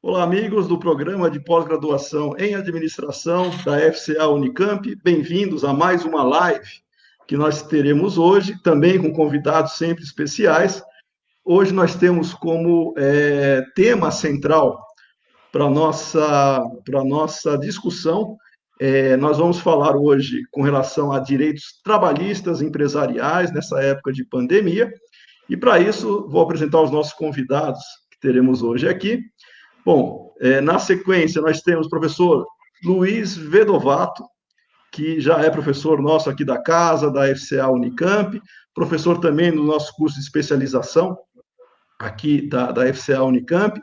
Olá, amigos do programa de pós-graduação em administração da FCA Unicamp. Bem-vindos a mais uma live que nós teremos hoje, também com convidados sempre especiais. Hoje nós temos como tema central para nossa discussão, nós vamos falar hoje com relação a direitos trabalhistas empresariais nessa época de pandemia. E para isso, vou apresentar os nossos convidados que teremos hoje aqui. Bom, na sequência, nós temos o professor Luiz Vedovato, que já é professor nosso aqui da casa, da FCA Unicamp, professor também no nosso curso de especialização aqui da FCA Unicamp.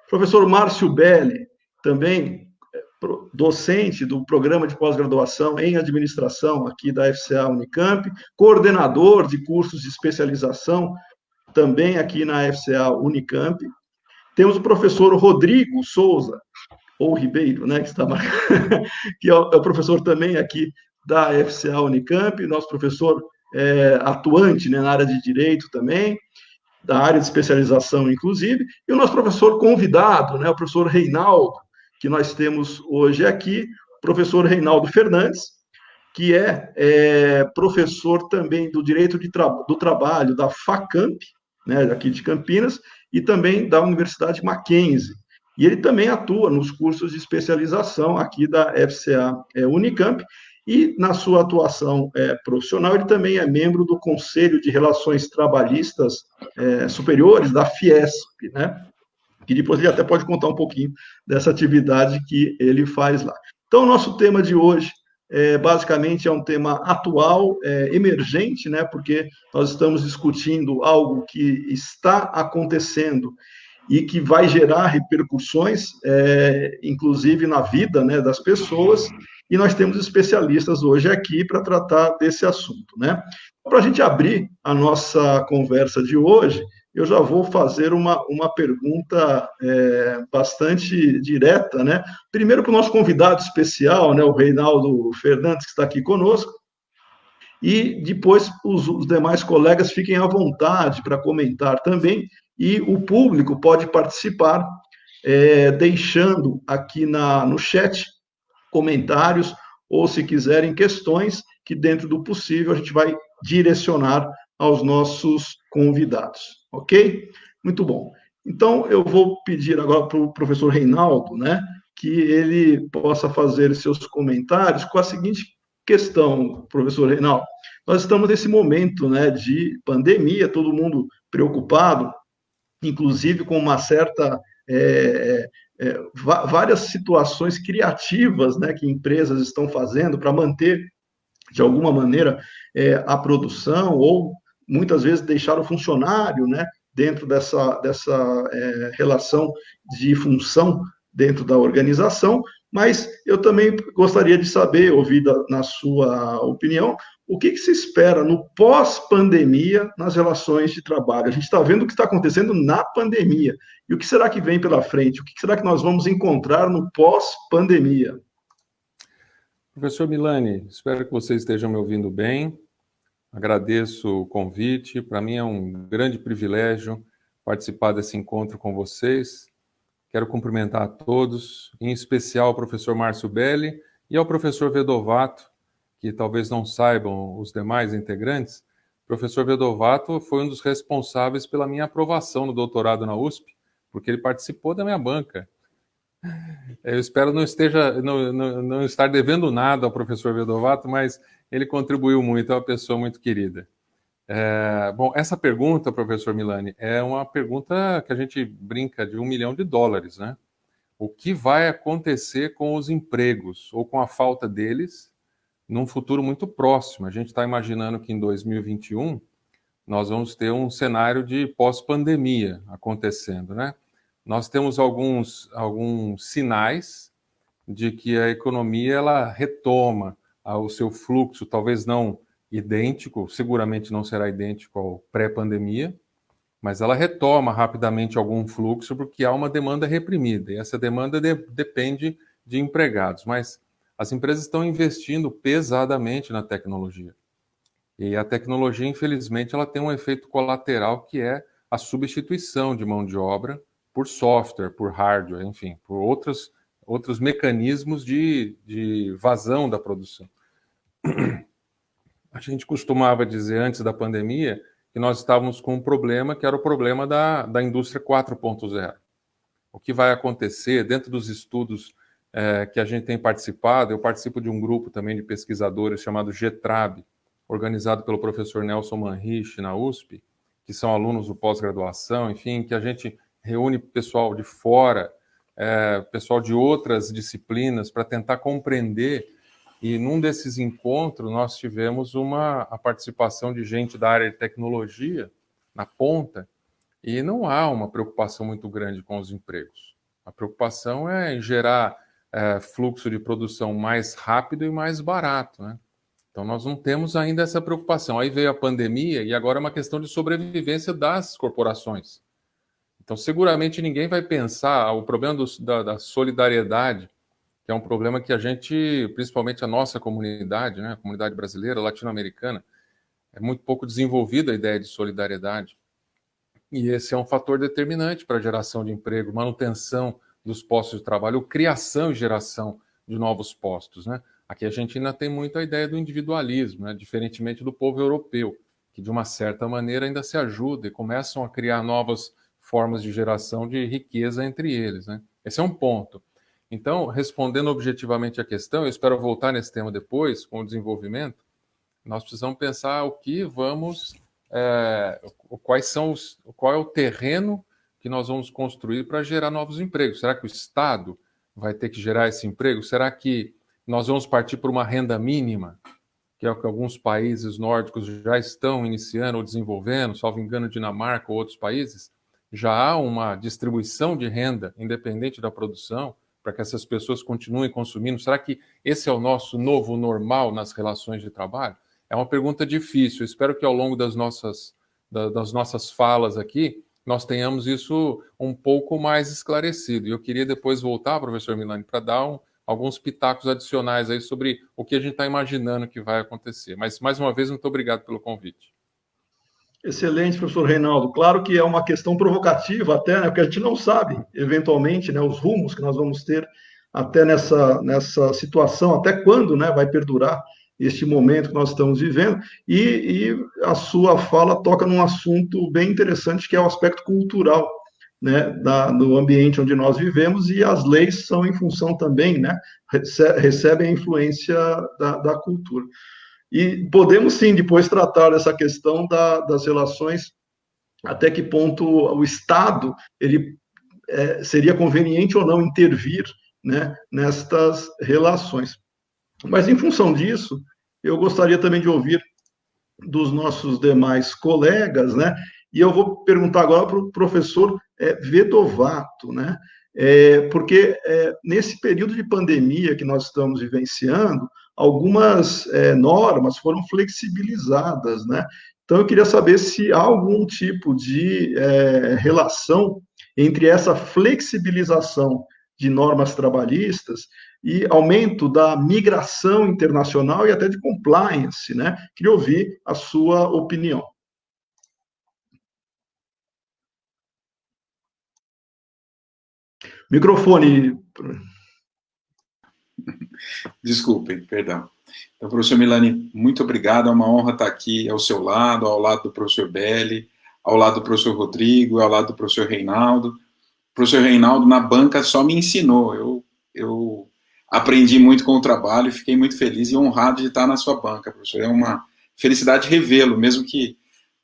Professor Márcio Belli, também docente do programa de pós-graduação em administração aqui da FCA Unicamp, coordenador de cursos de especialização também aqui na FCA Unicamp. Temos o professor Rodrigo Souza, ou Ribeiro, né, que está marcando, que é o professor também aqui da FCA Unicamp, nosso professor atuante, né, na área de direito também, da área de especialização, inclusive, e o nosso professor convidado, né, o professor Reinaldo, que nós temos hoje aqui, professor Reinaldo Fernandes, que é professor também do Direito do Trabalho da FACAMP, né, aqui de Campinas, e também da Universidade Mackenzie. E ele também atua nos cursos de especialização aqui da FCA Unicamp, e na sua atuação profissional, ele também é membro do Conselho de Relações Trabalhistas Superiores da Fiesp, né? Que depois ele até pode contar um pouquinho dessa atividade que ele faz lá. Então, o nosso tema de hoje basicamente é um tema atual, emergente, né? Porque nós estamos discutindo algo que está acontecendo e que vai gerar repercussões, inclusive na vida, né, das pessoas, e nós temos especialistas hoje aqui para tratar desse assunto, né? Para a gente abrir a nossa conversa de hoje, eu já vou fazer uma pergunta bastante direta, né? Primeiro para o nosso convidado especial, né, o Reinaldo Fernandes, que está aqui conosco, e depois os demais colegas fiquem à vontade para comentar também, e o público pode participar, deixando aqui no chat comentários, ou se quiserem questões, que dentro do possível a gente vai direcionar aos nossos convidados, ok? Muito bom. Então, eu vou pedir agora para o professor Reinaldo, né, que ele possa fazer seus comentários com a seguinte questão, professor Reinaldo. Nós estamos nesse momento, né, de pandemia, todo mundo preocupado, inclusive com uma certa várias situações criativas, né, que empresas estão fazendo para manter, de alguma maneira, a produção, ou muitas vezes deixar o funcionário, né, dentro dessa relação de função dentro da organização, mas eu também gostaria de saber, ouvir na sua opinião, o que se espera no pós-pandemia nas relações de trabalho. A gente está vendo o que está acontecendo na pandemia. E o que será que vem pela frente? O que será que nós vamos encontrar no pós-pandemia? Professor Milani, espero que vocês estejam me ouvindo bem. Agradeço o convite. Para mim é um grande privilégio participar desse encontro com vocês. Quero cumprimentar a todos, em especial ao professor Márcio Belli e ao professor Vedovato, que talvez não saibam os demais integrantes. O professor Vedovato foi um dos responsáveis pela minha aprovação no doutorado na USP, porque ele participou da minha banca. Eu espero não estar devendo nada ao professor Vedovato, mas ele contribuiu muito, é uma pessoa muito querida. Bom, essa pergunta, professor Milani, é uma pergunta que a gente brinca de $1 milhão, né? O que vai acontecer com os empregos ou com a falta deles num futuro muito próximo? A gente está imaginando que em 2021 nós vamos ter um cenário de pós-pandemia acontecendo, né? Nós temos alguns sinais de que a economia ela retoma o seu fluxo, talvez não idêntico, seguramente não será idêntico ao pré-pandemia, mas ela retoma rapidamente algum fluxo porque há uma demanda reprimida, e essa demanda depende de empregados, mas as empresas estão investindo pesadamente na tecnologia. E a tecnologia, infelizmente, ela tem um efeito colateral que é a substituição de mão de obra por software, por hardware, enfim, por outros mecanismos de vazão da produção. A gente costumava dizer antes da pandemia que nós estávamos com um problema que era o problema da indústria 4.0. O que vai acontecer dentro dos estudos que a gente tem participado, eu participo de um grupo também de pesquisadores chamado GETRAB, organizado pelo professor Nelson Manrich na USP, que são alunos do pós-graduação, enfim, que a gente reúne pessoal de fora, pessoal de outras disciplinas para tentar compreender. E num desses encontros nós tivemos a participação de gente da área de tecnologia na ponta, e não há uma preocupação muito grande com os empregos. A preocupação é em gerar fluxo de produção mais rápido e mais barato, né? Então nós não temos ainda essa preocupação. Aí veio a pandemia e agora é uma questão de sobrevivência das corporações. Então seguramente ninguém vai pensar o problema da solidariedade, que é um problema que a gente, principalmente a nossa comunidade, né, a comunidade brasileira, latino-americana, é muito pouco desenvolvida a ideia de solidariedade. E esse é um fator determinante para a geração de emprego, manutenção dos postos de trabalho, ou criação e geração de novos postos, né? Aqui a gente ainda tem muito a ideia do individualismo, né? Diferentemente do povo europeu, que de uma certa maneira ainda se ajuda e começam a criar novas formas de geração de riqueza entre eles, né? Esse é um ponto. Então, respondendo objetivamente à questão, eu espero voltar nesse tema depois, com o desenvolvimento, nós precisamos pensar o que vamos, qual é o terreno que nós vamos construir para gerar novos empregos. Será que o Estado vai ter que gerar esse emprego? Será que nós vamos partir por uma renda mínima, que é o que alguns países nórdicos já estão iniciando ou desenvolvendo, salvo engano, Dinamarca ou outros países? Já há uma distribuição de renda independente da produção, para que essas pessoas continuem consumindo. Será que esse é o nosso novo normal nas relações de trabalho? É uma pergunta difícil. Espero que ao longo das nossas falas aqui, nós tenhamos isso um pouco mais esclarecido. E eu queria depois voltar, professor Milani, para dar alguns pitacos adicionais aí sobre o que a gente está imaginando que vai acontecer. Mas, mais uma vez, muito obrigado pelo convite. Excelente, professor Reinaldo. Claro que é uma questão provocativa até, né, porque a gente não sabe, eventualmente, né, os rumos que nós vamos ter até nessa situação, até quando, né, vai perdurar este momento que nós estamos vivendo, e a sua fala toca num assunto bem interessante, que é o aspecto cultural, né, do ambiente onde nós vivemos, e as leis são em função também, né, recebem a influência da cultura. E podemos, sim, depois tratar dessa questão das relações, até que ponto o Estado seria conveniente ou não intervir, né, nestas relações. Mas, em função disso, eu gostaria também de ouvir dos nossos demais colegas, né, e eu vou perguntar agora para o professor Vedovato, né, porque nesse período de pandemia que nós estamos vivenciando, algumas normas foram flexibilizadas, né? Então, eu queria saber se há algum tipo de relação entre essa flexibilização de normas trabalhistas e aumento da migração internacional e até de compliance, né? Queria ouvir a sua opinião. Microfone. Desculpem, perdão. Então, professor Milani, muito obrigado, é uma honra estar aqui ao seu lado, ao lado do professor Belli, ao lado do professor Rodrigo, ao lado do professor Reinaldo. O professor Reinaldo, na banca, só me ensinou, eu aprendi muito com o trabalho e fiquei muito feliz e honrado de estar na sua banca, professor. É uma felicidade revê-lo, mesmo que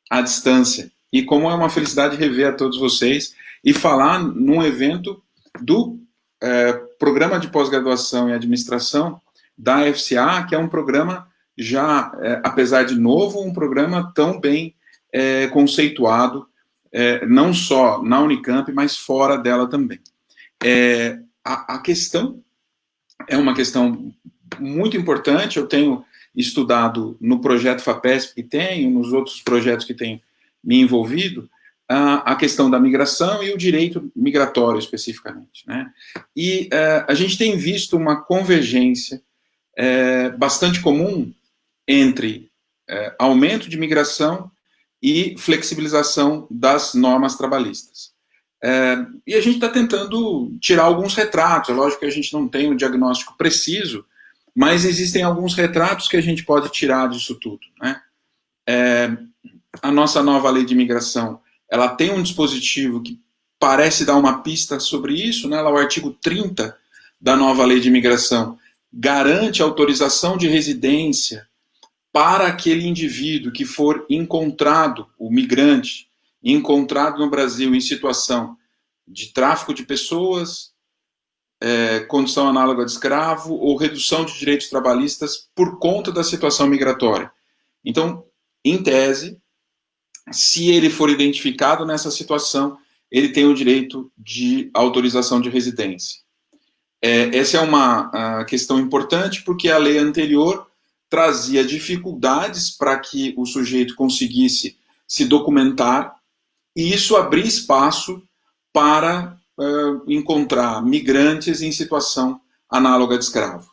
à distância. E como é uma felicidade rever a todos vocês e falar num evento do Programa de Pós-Graduação em Administração da FCA, que é um programa já, apesar de novo, um programa tão bem conceituado, não só na Unicamp, mas fora dela também. A questão é uma questão muito importante, eu tenho estudado no projeto FAPESP que tenho, nos outros projetos que tenho me envolvido, a questão da migração e o direito migratório, especificamente, né? E a gente tem visto uma convergência bastante comum entre aumento de migração e flexibilização das normas trabalhistas. E a gente está tentando tirar alguns retratos. É lógico que a gente não tem um diagnóstico preciso, mas existem alguns retratos que a gente pode tirar disso tudo, né? A nossa nova lei de imigração, ela tem um dispositivo que parece dar uma pista sobre isso, né? O artigo 30 da nova lei de imigração garante autorização de residência para aquele indivíduo que for encontrado, o migrante, encontrado no Brasil em situação de tráfico de pessoas, condição análoga de escravo ou redução de direitos trabalhistas por conta da situação migratória. Então, em tese, se ele for identificado nessa situação, ele tem o direito de autorização de residência. Essa é uma questão importante, porque a lei anterior trazia dificuldades para que o sujeito conseguisse se documentar, e isso abria espaço para encontrar migrantes em situação análoga de escravo.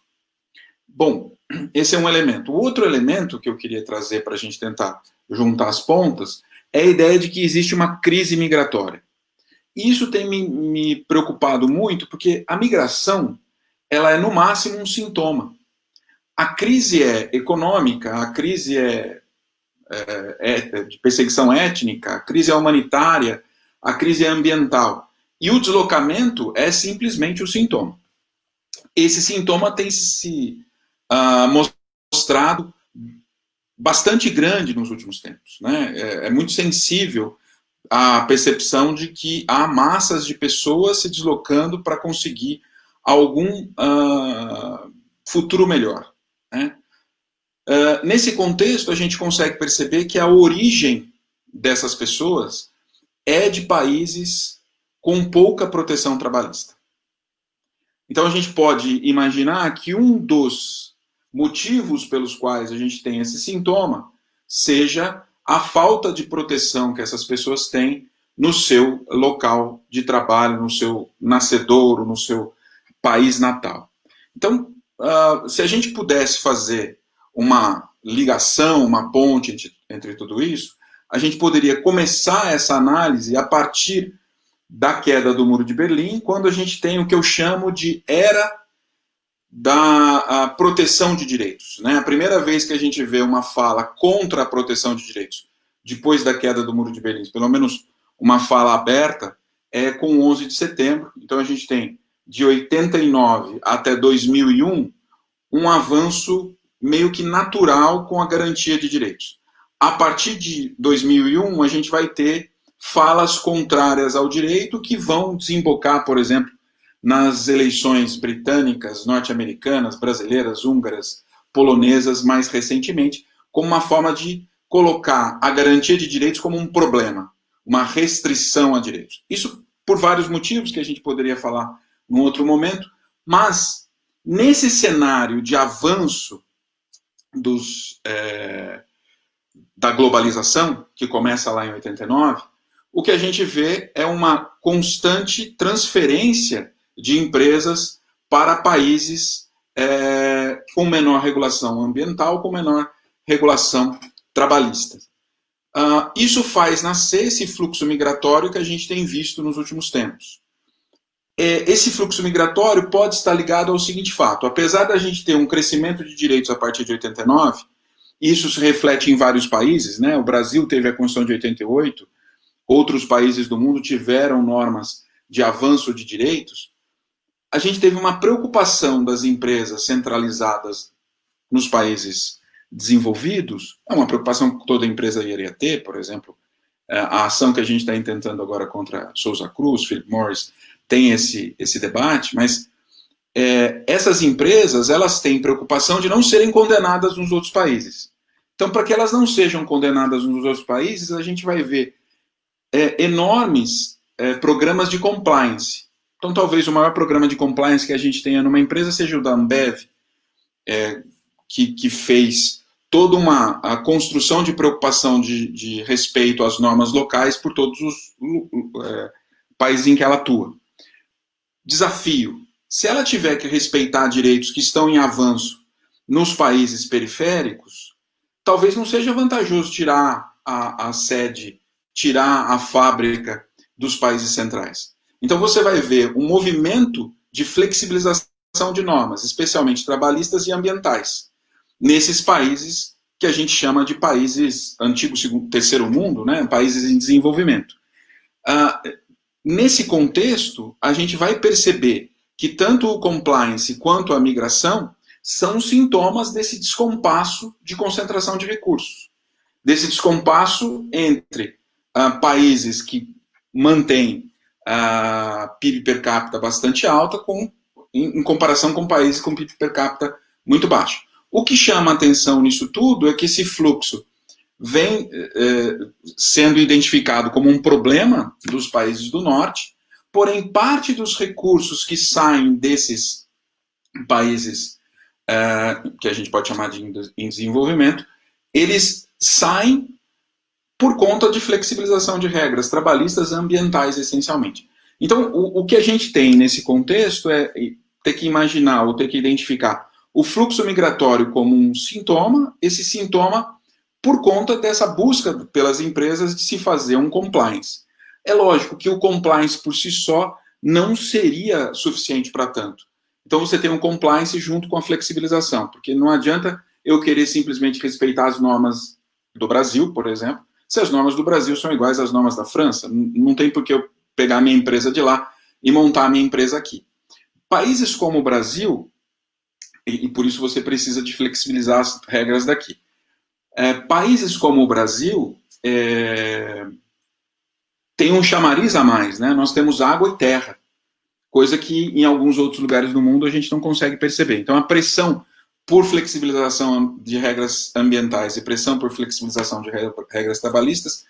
Bom, esse é um elemento. O outro elemento que eu queria trazer para a gente tentar juntar as pontas é a ideia de que existe uma crise migratória. E isso tem me preocupado muito, porque a migração, ela é no máximo um sintoma. A crise é econômica, a crise é de perseguição étnica, a crise é humanitária, a crise é ambiental. E o deslocamento é simplesmente o sintoma. Esse sintoma tem se mostrado bastante grande nos últimos tempos, né? É muito sensível a percepção de que há massas de pessoas se deslocando para conseguir algum futuro melhor, né? Nesse contexto, a gente consegue perceber que a origem dessas pessoas é de países com pouca proteção trabalhista. Então, a gente pode imaginar que um dos motivos pelos quais a gente tem esse sintoma seja a falta de proteção que essas pessoas têm no seu local de trabalho, no seu nascedouro, no seu país natal. Então, se a gente pudesse fazer uma ligação, uma ponte entre tudo isso, a gente poderia começar essa análise a partir da queda do Muro de Berlim, quando a gente tem o que eu chamo de era da proteção de direitos, né? A primeira vez que a gente vê uma fala contra a proteção de direitos, depois da queda do Muro de Berlim, pelo menos uma fala aberta, é com 11 de setembro. Então a gente tem, de 89 até 2001, um avanço meio que natural com a garantia de direitos. A partir de 2001, a gente vai ter falas contrárias ao direito que vão desembocar, por exemplo, nas eleições britânicas, norte-americanas, brasileiras, húngaras, polonesas, mais recentemente, como uma forma de colocar a garantia de direitos como um problema, uma restrição a direitos. Isso por vários motivos que a gente poderia falar num outro momento, mas nesse cenário de avanço da globalização, que começa lá em 89, o que a gente vê é uma constante transferência de empresas para países com menor regulação ambiental, com menor regulação trabalhista. Isso faz nascer esse fluxo migratório que a gente tem visto nos últimos tempos. Esse fluxo migratório pode estar ligado ao seguinte fato: apesar da gente ter um crescimento de direitos a partir de 89, isso se reflete em vários países, né? O Brasil teve a Constituição de 88, outros países do mundo tiveram normas de avanço de direitos. A gente teve uma preocupação das empresas centralizadas nos países desenvolvidos, é uma preocupação que toda empresa iria ter, por exemplo, a ação que a gente está intentando agora contra Souza Cruz, Philip Morris, tem esse debate, mas essas empresas, elas têm preocupação de não serem condenadas nos outros países. Então, para que elas não sejam condenadas nos outros países, a gente vai ver enormes programas de compliance. Então, talvez o maior programa de compliance que a gente tenha numa empresa seja o da Ambev, que fez toda a construção de preocupação de respeito às normas locais por todos os países em que ela atua. Desafio: se ela tiver que respeitar direitos que estão em avanço nos países periféricos, talvez não seja vantajoso tirar a sede, tirar a fábrica dos países centrais. Então você vai ver um movimento de flexibilização de normas, especialmente trabalhistas e ambientais, nesses países que a gente chama de países antigo segundo, terceiro mundo, né, países em desenvolvimento. Nesse contexto, a gente vai perceber que tanto o compliance quanto a migração são sintomas desse descompasso de concentração de recursos, desse descompasso entre países que mantêm a PIB per capita bastante alta em comparação com países com PIB per capita muito baixo. O que chama a atenção nisso tudo é que esse fluxo vem sendo identificado como um problema dos países do norte, porém parte dos recursos que saem desses países que a gente pode chamar de em desenvolvimento, eles saem por conta de flexibilização de regras trabalhistas e ambientais, essencialmente. Então, o que a gente tem nesse contexto é ter que imaginar ou ter que identificar o fluxo migratório como um sintoma, esse sintoma por conta dessa busca pelas empresas de se fazer um compliance. É lógico que o compliance por si só não seria suficiente para tanto. Então você tem um compliance junto com a flexibilização, porque não adianta eu querer simplesmente respeitar as normas do Brasil, por exemplo, se as normas do Brasil são iguais às normas da França. Não tem por que eu pegar a minha empresa de lá e montar a minha empresa aqui. Países como o Brasil, e por isso você precisa de flexibilizar as regras daqui. Países como o Brasil tem um chamariz a mais, né? Nós temos água e terra, coisa que em alguns outros lugares do mundo a gente não consegue perceber. Então a pressão por flexibilização de regras ambientais e pressão por flexibilização de regras trabalhistas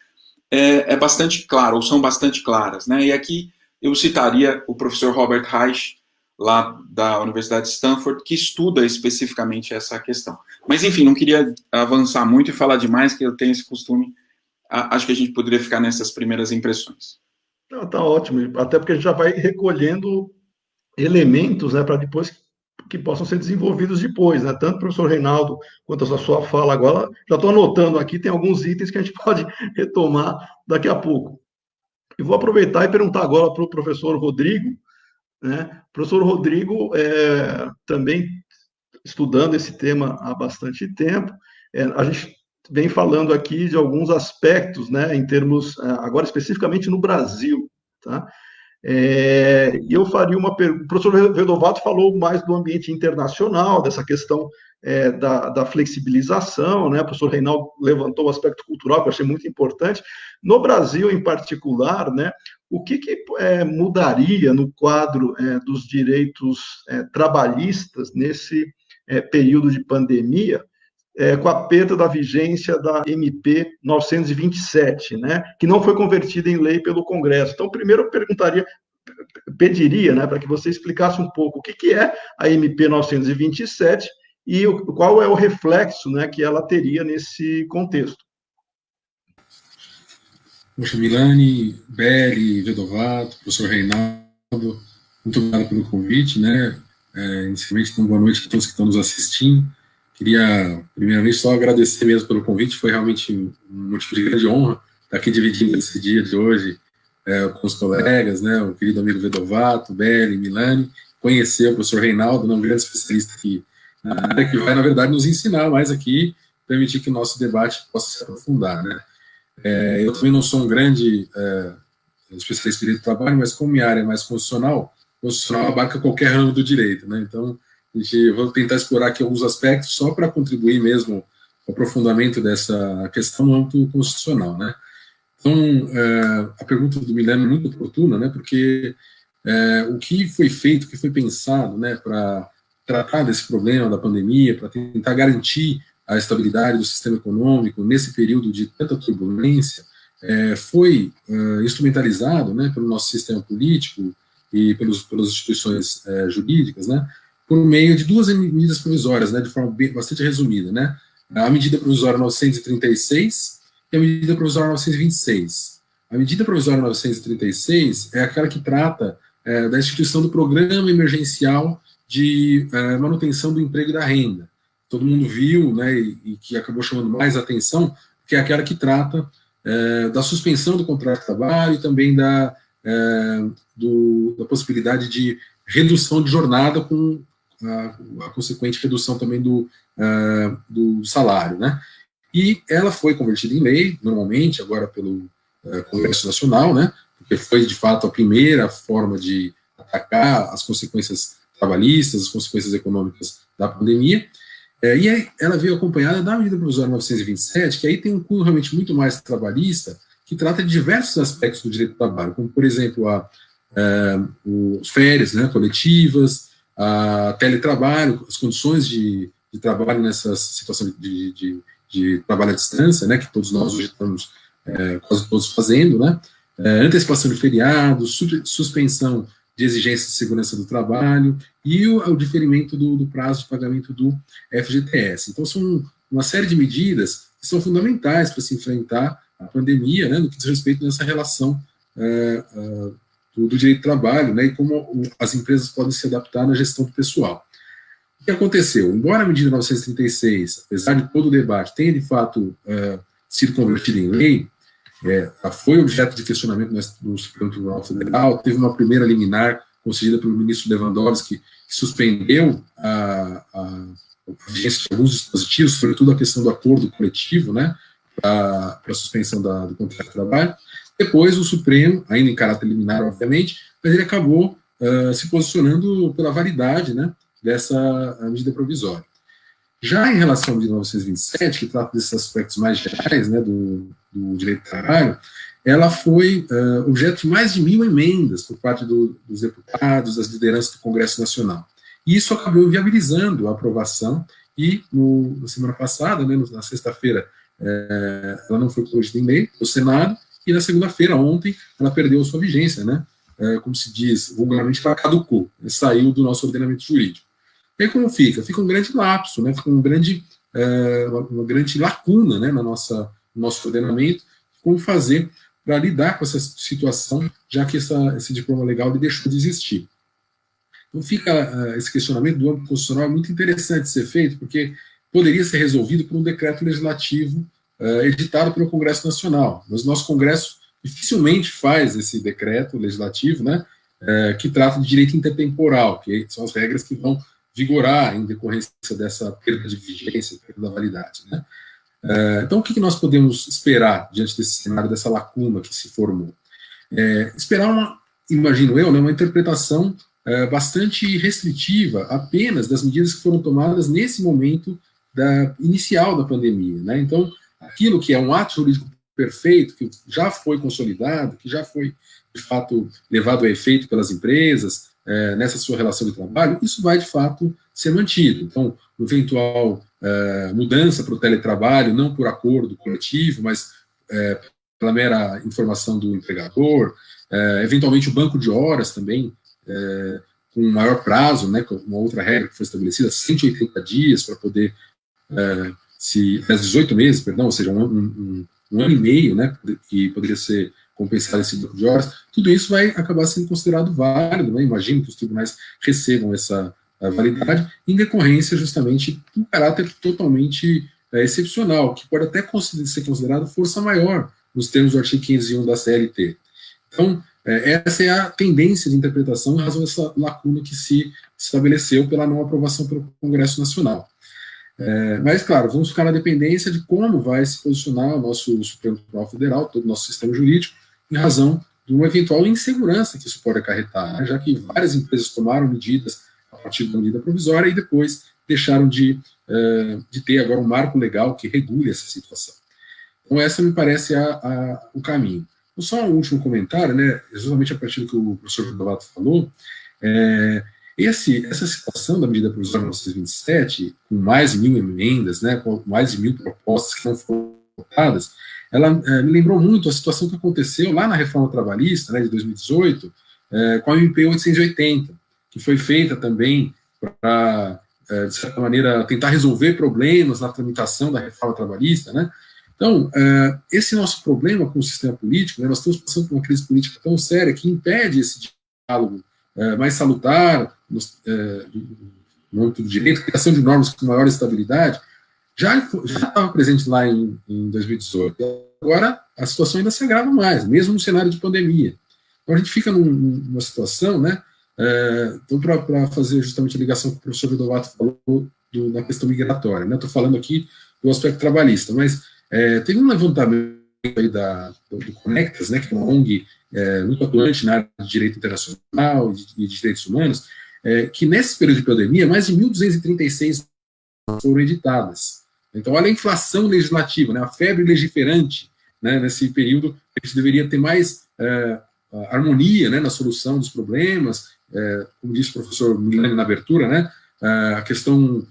é bastante clara, ou são bastante claras, né? E aqui eu citaria o professor Robert Reich, lá da Universidade de Stanford, que estuda especificamente essa questão. Mas, enfim, não queria avançar muito e falar demais, que eu tenho esse costume. Acho que a gente poderia ficar nessas primeiras impressões. Tá ótimo, até porque a gente já vai recolhendo elementos, né, para depois que possam ser desenvolvidos depois, né? Tanto o professor Reinaldo quanto a sua fala agora, já estou anotando aqui, tem alguns itens que a gente pode retomar daqui a pouco. E vou aproveitar e perguntar agora para o professor Rodrigo, né? O professor Rodrigo também estudando esse tema há bastante tempo. A gente vem falando aqui de alguns aspectos, né, em termos, agora especificamente no Brasil, tá? E eu faria uma pergunta. O professor Vedovato falou mais do ambiente internacional, dessa questão da flexibilização, né? O professor Reinaldo levantou o aspecto cultural, que eu achei muito importante. No Brasil, em particular, né, o que mudaria no quadro dos direitos trabalhistas nesse período de pandemia, com a perda da vigência da MP 927, né, que não foi convertida em lei pelo Congresso. Então, primeiro eu pediria, né, para que você explicasse um pouco o que é a MP 927 e qual é o reflexo, né, que ela teria nesse contexto. Poxa, Milani, Belli, Vedovato, professor Reinaldo, muito obrigado pelo convite, né? Inicialmente, então, boa noite a todos que estão nos assistindo. Queria, primeiramente, só agradecer mesmo pelo convite, foi realmente um motivo de grande honra estar aqui dividindo esse dia de hoje com os colegas, né? O querido amigo Vedovato, Belli, Milani, conhecer o professor Reinaldo, um grande especialista aqui na área, que vai, na verdade, nos ensinar mais aqui, permitir que o nosso debate possa se aprofundar, né? Eu também não sou um grande especialista em direito do trabalho, mas como minha área é mais constitucional abarca qualquer ramo do direito, né? Então, vou tentar explorar aqui alguns aspectos só para contribuir mesmo ao aprofundamento dessa questão no âmbito constitucional, né? Então, a pergunta do Milani é muito oportuna, né? Porque o que foi feito, o que foi pensado, né, para tratar desse problema da pandemia, para tentar garantir a estabilidade do sistema econômico nesse período de tanta turbulência, foi instrumentalizado, né, pelo nosso sistema político e pelas instituições jurídicas, né, por meio de duas medidas provisórias, né, de forma bastante resumida, né, a medida provisória 936 e a medida provisória 926. A medida provisória 936 é aquela que trata da instituição do Programa Emergencial de Manutenção do Emprego e da Renda. Todo mundo viu, né, e que acabou chamando mais atenção, que é aquela que trata da suspensão do contrato de trabalho e também da da possibilidade de redução de jornada com a consequente redução também do salário, né? E ela foi convertida em lei, normalmente, agora pelo Congresso Nacional, né? Porque foi, de fato, a primeira forma de atacar as consequências trabalhistas, as consequências econômicas da pandemia. E aí ela veio acompanhada da medida provisória 927, que aí tem um cunho realmente muito mais trabalhista, que trata de diversos aspectos do direito do trabalho, como, por exemplo, os férias, né, coletivas, a teletrabalho, as condições de trabalho nessa situação de trabalho à distância, né, que todos nós hoje estamos quase todos fazendo, né, antecipação de feriados, suspensão de exigências de segurança do trabalho e o diferimento do prazo de pagamento do FGTS. Então, são uma série de medidas que são fundamentais para se enfrentar a pandemia, né, no que diz respeito nessa relação do direito do trabalho, né, e como as empresas podem se adaptar na gestão do pessoal. O que aconteceu? Embora a medida 936, apesar de todo o debate, tenha de fato sido convertida em lei, foi objeto de questionamento no Supremo Tribunal Federal, teve uma primeira liminar concedida pelo ministro Lewandowski, que suspendeu a vigência de alguns dispositivos, sobretudo a questão do acordo coletivo, né, para a suspensão do contrato de trabalho. Depois, o Supremo, ainda em caráter liminar, obviamente, mas ele acabou se posicionando pela validade, né, dessa medida provisória. Já em relação ao de 1927, que trata desses aspectos mais gerais, né, do direito do trabalho, ela foi objeto de mais de 1.000 emendas por parte dos deputados, das lideranças do Congresso Nacional. E isso acabou inviabilizando a aprovação, e na semana passada, né, na sexta-feira, ela não foi convertida em lei no Senado, e na segunda-feira, ontem, ela perdeu a sua vigência, né, como se diz vulgarmente, ela caducou, saiu do nosso ordenamento jurídico. E aí como fica? Fica um grande lapso, né, fica uma grande lacuna, né, no nosso ordenamento, como fazer para lidar com essa situação, já que esse diploma legal ele deixou de existir. Então fica esse questionamento do âmbito constitucional muito interessante de ser feito, porque poderia ser resolvido por um decreto legislativo editado pelo Congresso Nacional, mas o nosso Congresso dificilmente faz esse decreto legislativo, né, que trata de direito intertemporal, que são as regras que vão vigorar em decorrência dessa perda de vigência, perda da validade, né. Então, o que nós podemos esperar diante desse cenário, dessa lacuna que se formou? Esperar imagino eu, né, uma interpretação bastante restritiva apenas das medidas que foram tomadas nesse momento inicial da pandemia, né. Então, aquilo que é um ato jurídico perfeito, que já foi consolidado, que já foi, de fato, levado a efeito pelas empresas, nessa sua relação de trabalho, isso vai, de fato, ser mantido. Então, eventual mudança para o teletrabalho, não por acordo coletivo, mas pela mera informação do empregador, eventualmente o banco de horas também, com um maior prazo, né, com uma outra regra que foi estabelecida, 180 dias para poder, 18 meses, perdão, ou seja, um ano e meio, né, que poderia ser compensado esse banco de horas, tudo isso vai acabar sendo considerado válido, né, imagino que os tribunais recebam essa validade, em decorrência justamente do caráter totalmente excepcional, que pode até ser considerado força maior nos termos do artigo 501 da CLT. Então, essa é a tendência de interpretação em razão dessa lacuna que se estabeleceu pela não aprovação pelo Congresso Nacional. Mas, claro, vamos ficar na dependência de como vai se posicionar o nosso Supremo Tribunal Federal, todo o nosso sistema jurídico, em razão de uma eventual insegurança que isso pode acarretar, né, já que várias empresas tomaram medidas a partir da medida provisória e depois deixaram de ter agora um marco legal que regule essa situação. Então, essa me parece o caminho. Então, só um último comentário, né, exatamente a partir do que o professor Dovato falou, essa situação da medida provisória 927, com mais de 1.000 emendas, né, com mais de 1.000 propostas que não foram votadas, ela me lembrou muito a situação que aconteceu lá na reforma trabalhista, né, de 2018, com a MP 880, que foi feita também para, de certa maneira, tentar resolver problemas na tramitação da reforma trabalhista, né. Então, esse nosso problema com o sistema político, né, nós estamos passando por uma crise política tão séria que impede esse diálogo mais salutar no âmbito do direito, criação de normas com maior estabilidade, já estava presente lá em 2018. Agora, a situação ainda se agrava mais, mesmo no cenário de pandemia. Então, a gente fica numa situação, né, então, para fazer justamente a ligação que o professor Vedovato falou na questão migratória, né, estou falando aqui do aspecto trabalhista, mas teve um levantamento aí do Conectas, né, que é uma ONG muito atuante na área de direito internacional e de direitos humanos, que nesse período de pandemia, mais de 1.236 foram editadas. Então, olha a inflação legislativa, né, a febre legiferante, né, nesse período, a gente deveria ter mais harmonia, né, na solução dos problemas, como disse o professor Milani na abertura, né, a questão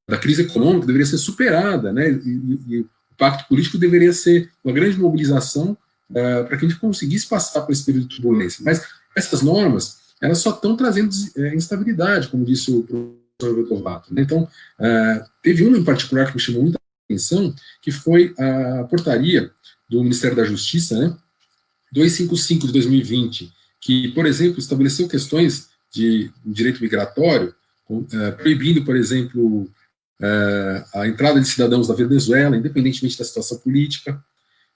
da crise econômica deveria ser superada, né, e o pacto político deveria ser uma grande mobilização para que a gente conseguisse passar por esse período de turbulência. Mas essas normas, elas só estão trazendo instabilidade, como disse o professor Vedovato, né? Então, teve uma em particular que me chamou muita atenção, que foi a portaria do Ministério da Justiça, né, 255 de 2020, que, por exemplo, estabeleceu questões de direito migratório, proibindo, por exemplo, a entrada de cidadãos da Venezuela, independentemente da situação política.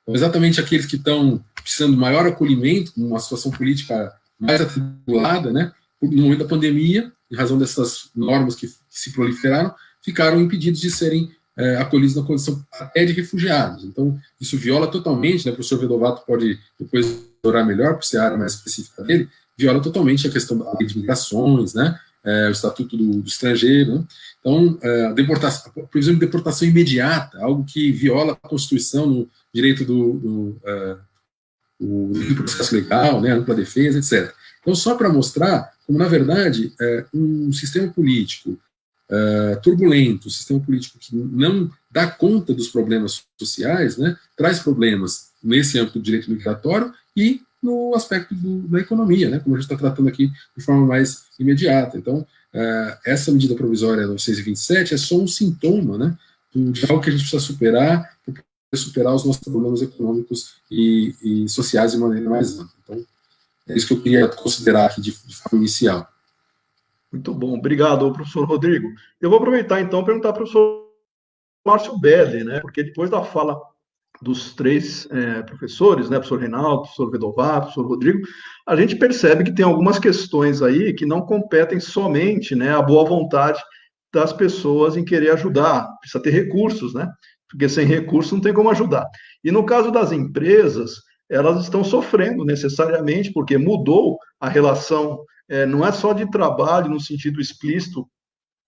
Então, exatamente aqueles que estão precisando de maior acolhimento, com uma situação política mais atribulada, né, no momento da pandemia, em razão dessas normas que se proliferaram, ficaram impedidos de serem acolhidos na condição até de refugiados. Então, isso viola totalmente, né, o professor Vedovato pode depois explorar melhor, por ser a área mais específica dele, viola totalmente a questão da lei de migrações, né, o Estatuto do Estrangeiro, né? Então, a previsão de deportação imediata, algo que viola a Constituição no direito do processo legal, né, ampla defesa, etc. Então, só para mostrar como, na verdade, um sistema político turbulento, um sistema político que não dá conta dos problemas sociais, né, traz problemas nesse âmbito do direito migratório e no aspecto da economia, né, como a gente está tratando aqui de forma mais imediata. Então, essa medida provisória 927 é só um sintoma, né, de algo que a gente precisa superar para superar os nossos problemas econômicos e sociais de maneira mais ampla. Então, é isso que eu queria considerar aqui de forma inicial. Muito bom, obrigado, professor Rodrigo. Eu vou aproveitar, então, e perguntar para o professor Márcio Belli, né, porque depois da fala dos três professores, né, professor Reinaldo, professor Vedovato, professor Rodrigo, a gente percebe que tem algumas questões aí que não competem somente, né, à boa vontade das pessoas em querer ajudar, precisa ter recursos, né, porque sem recursos não tem como ajudar. E no caso das empresas, elas estão sofrendo necessariamente, porque mudou a relação, não é só de trabalho no sentido explícito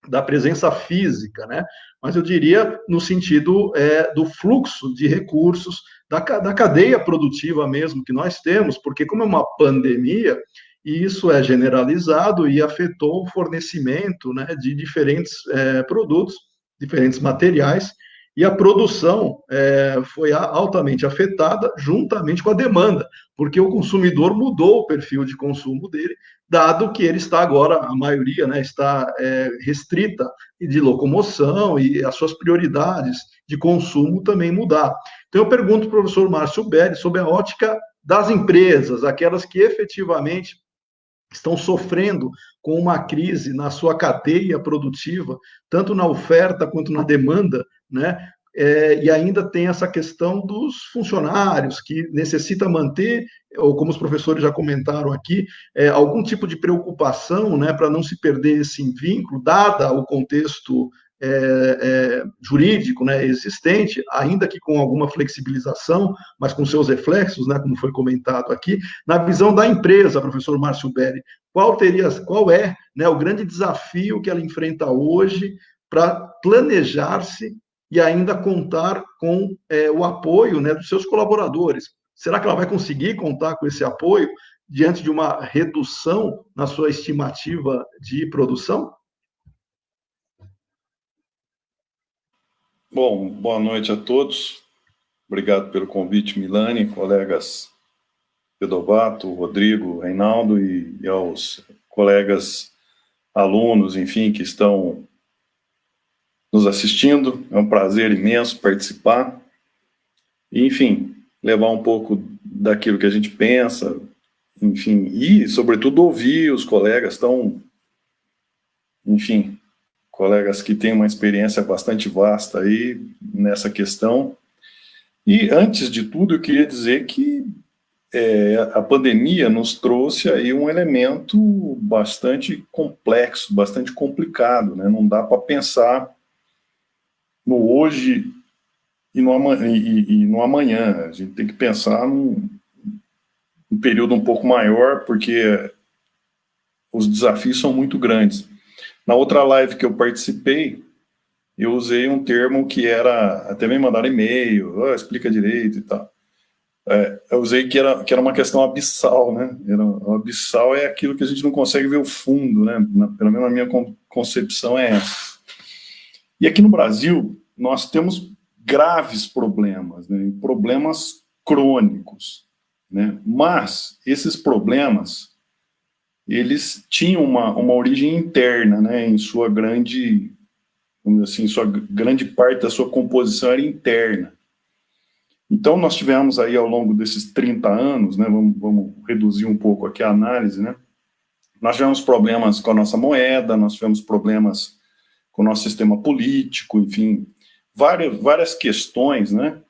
da presença física, né? Mas eu diria no sentido do fluxo de recursos, da cadeia produtiva mesmo que nós temos, porque como é uma pandemia, e isso é generalizado e afetou o fornecimento, né, de diferentes produtos, diferentes materiais, e a produção foi altamente afetada juntamente com a demanda, porque o consumidor mudou o perfil de consumo dele, dado que ele está agora, a maioria, né, está restrita de locomoção e as suas prioridades de consumo também mudar. Então eu pergunto para o professor Márcio Belli sobre a ótica das empresas, aquelas que efetivamente estão sofrendo com uma crise na sua cadeia produtiva, tanto na oferta quanto na demanda, né? E ainda tem essa questão dos funcionários, que necessita manter, ou como os professores já comentaram aqui, algum tipo de preocupação, né, para não se perder esse vínculo, dada o contexto jurídico, né, existente, ainda que com alguma flexibilização, mas com seus reflexos, né, como foi comentado aqui. Na visão da empresa, professor Márcio Belli, qual é, né, o grande desafio que ela enfrenta hoje para planejar-se e ainda contar com o apoio, né, dos seus colaboradores? Será que ela vai conseguir contar com esse apoio diante de uma redução na sua estimativa de produção? Bom, boa noite a todos. Obrigado pelo convite, Milani, colegas Vedovato, Rodrigo, Reinaldo e aos colegas alunos, enfim, que estão nos assistindo. É um prazer imenso participar e, enfim, levar um pouco daquilo que a gente pensa, enfim, e, sobretudo, ouvir os colegas tão, enfim, colegas que têm uma experiência bastante vasta aí nessa questão. E, antes de tudo, eu queria dizer que a pandemia nos trouxe aí um elemento bastante complexo, bastante complicado, né? Não dá para pensar no hoje e no amanhã. A gente tem que pensar num período um pouco maior, porque os desafios são muito grandes. Na outra live que eu participei, eu usei um termo que era, até me mandaram e-mail, explica direito e tal. Eu usei que era uma questão abissal, né? O abissal é aquilo que a gente não consegue ver o fundo, né? Pelo menos na minha concepção é essa. E aqui no Brasil, nós temos graves problemas, né? Problemas crônicos, né? Mas esses problemas, eles tinham uma origem interna, né? Em sua grande, vamos dizer assim, sua grande parte da sua composição era interna. Então, nós tivemos aí, ao longo desses 30 anos, né, vamos reduzir um pouco aqui a análise, né, nós tivemos problemas com a nossa moeda, nós tivemos problemas com o nosso sistema político, enfim, várias questões, né,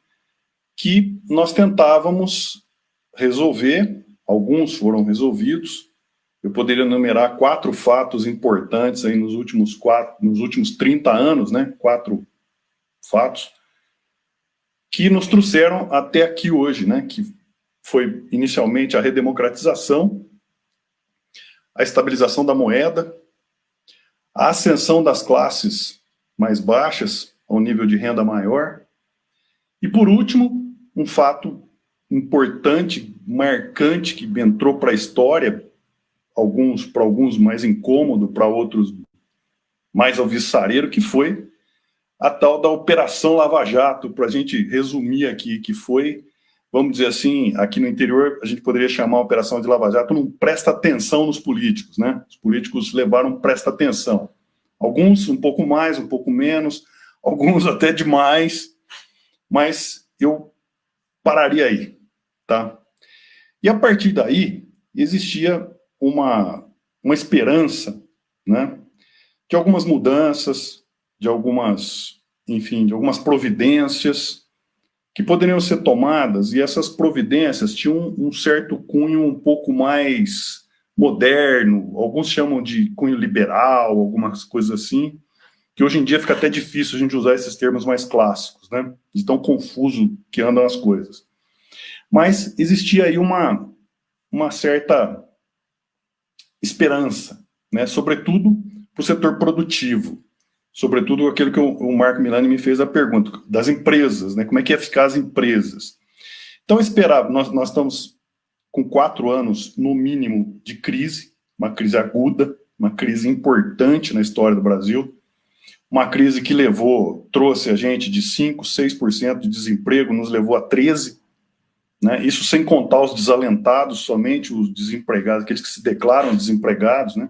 que nós tentávamos resolver, alguns foram resolvidos. Eu poderia enumerar 4 fatos importantes aí nos últimos 30 anos, né, 4 fatos, que nos trouxeram até aqui hoje, né, que foi inicialmente a redemocratização, a estabilização da moeda, a ascensão das classes mais baixas ao nível de renda maior, e por último, um fato importante, marcante, que entrou para a história, para alguns mais incômodo, para outros mais alvissareiro, que foi a tal da Operação Lava Jato, para a gente resumir aqui, que foi, vamos dizer assim, aqui no interior, a gente poderia chamar a Operação de Lava Jato, não presta atenção nos políticos, né? Os políticos levaram presta atenção. Alguns um pouco mais, um pouco menos, alguns até demais, mas eu pararia aí, tá? E a partir daí, existia uma esperança, né, de algumas mudanças, de algumas providências que poderiam ser tomadas, e essas providências tinham um certo cunho um pouco mais moderno, alguns chamam de cunho liberal, algumas coisas assim, que hoje em dia fica até difícil a gente usar esses termos mais clássicos, né, de tão confuso que andam as coisas. Mas existia aí uma certa esperança, né, sobretudo para o setor produtivo, sobretudo aquilo que o Marco Milani me fez a pergunta, das empresas, né, como é que ia ficar as empresas. Então, esperava, nós estamos com 4 anos, no mínimo, de crise, uma crise aguda, uma crise importante na história do Brasil, uma crise que trouxe a gente de 5%, 6% de desemprego, nos levou a 13%, né? Isso sem contar os desalentados, somente os desempregados, aqueles que se declaram desempregados, né?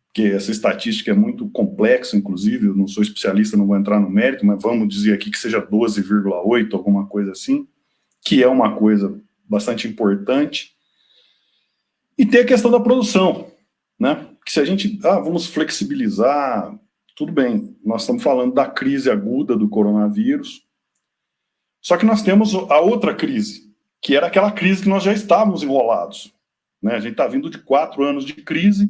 Porque essa estatística é muito complexa, inclusive, eu não sou especialista, não vou entrar no mérito, mas vamos dizer aqui que seja 12,8, alguma coisa assim, que é uma coisa bastante importante. E tem a questão da produção, né? Que se a gente, vamos flexibilizar, tudo bem, nós estamos falando da crise aguda do coronavírus, só que nós temos a outra crise, que era aquela crise que nós já estávamos enrolados, né? A gente está vindo de 4 anos de crise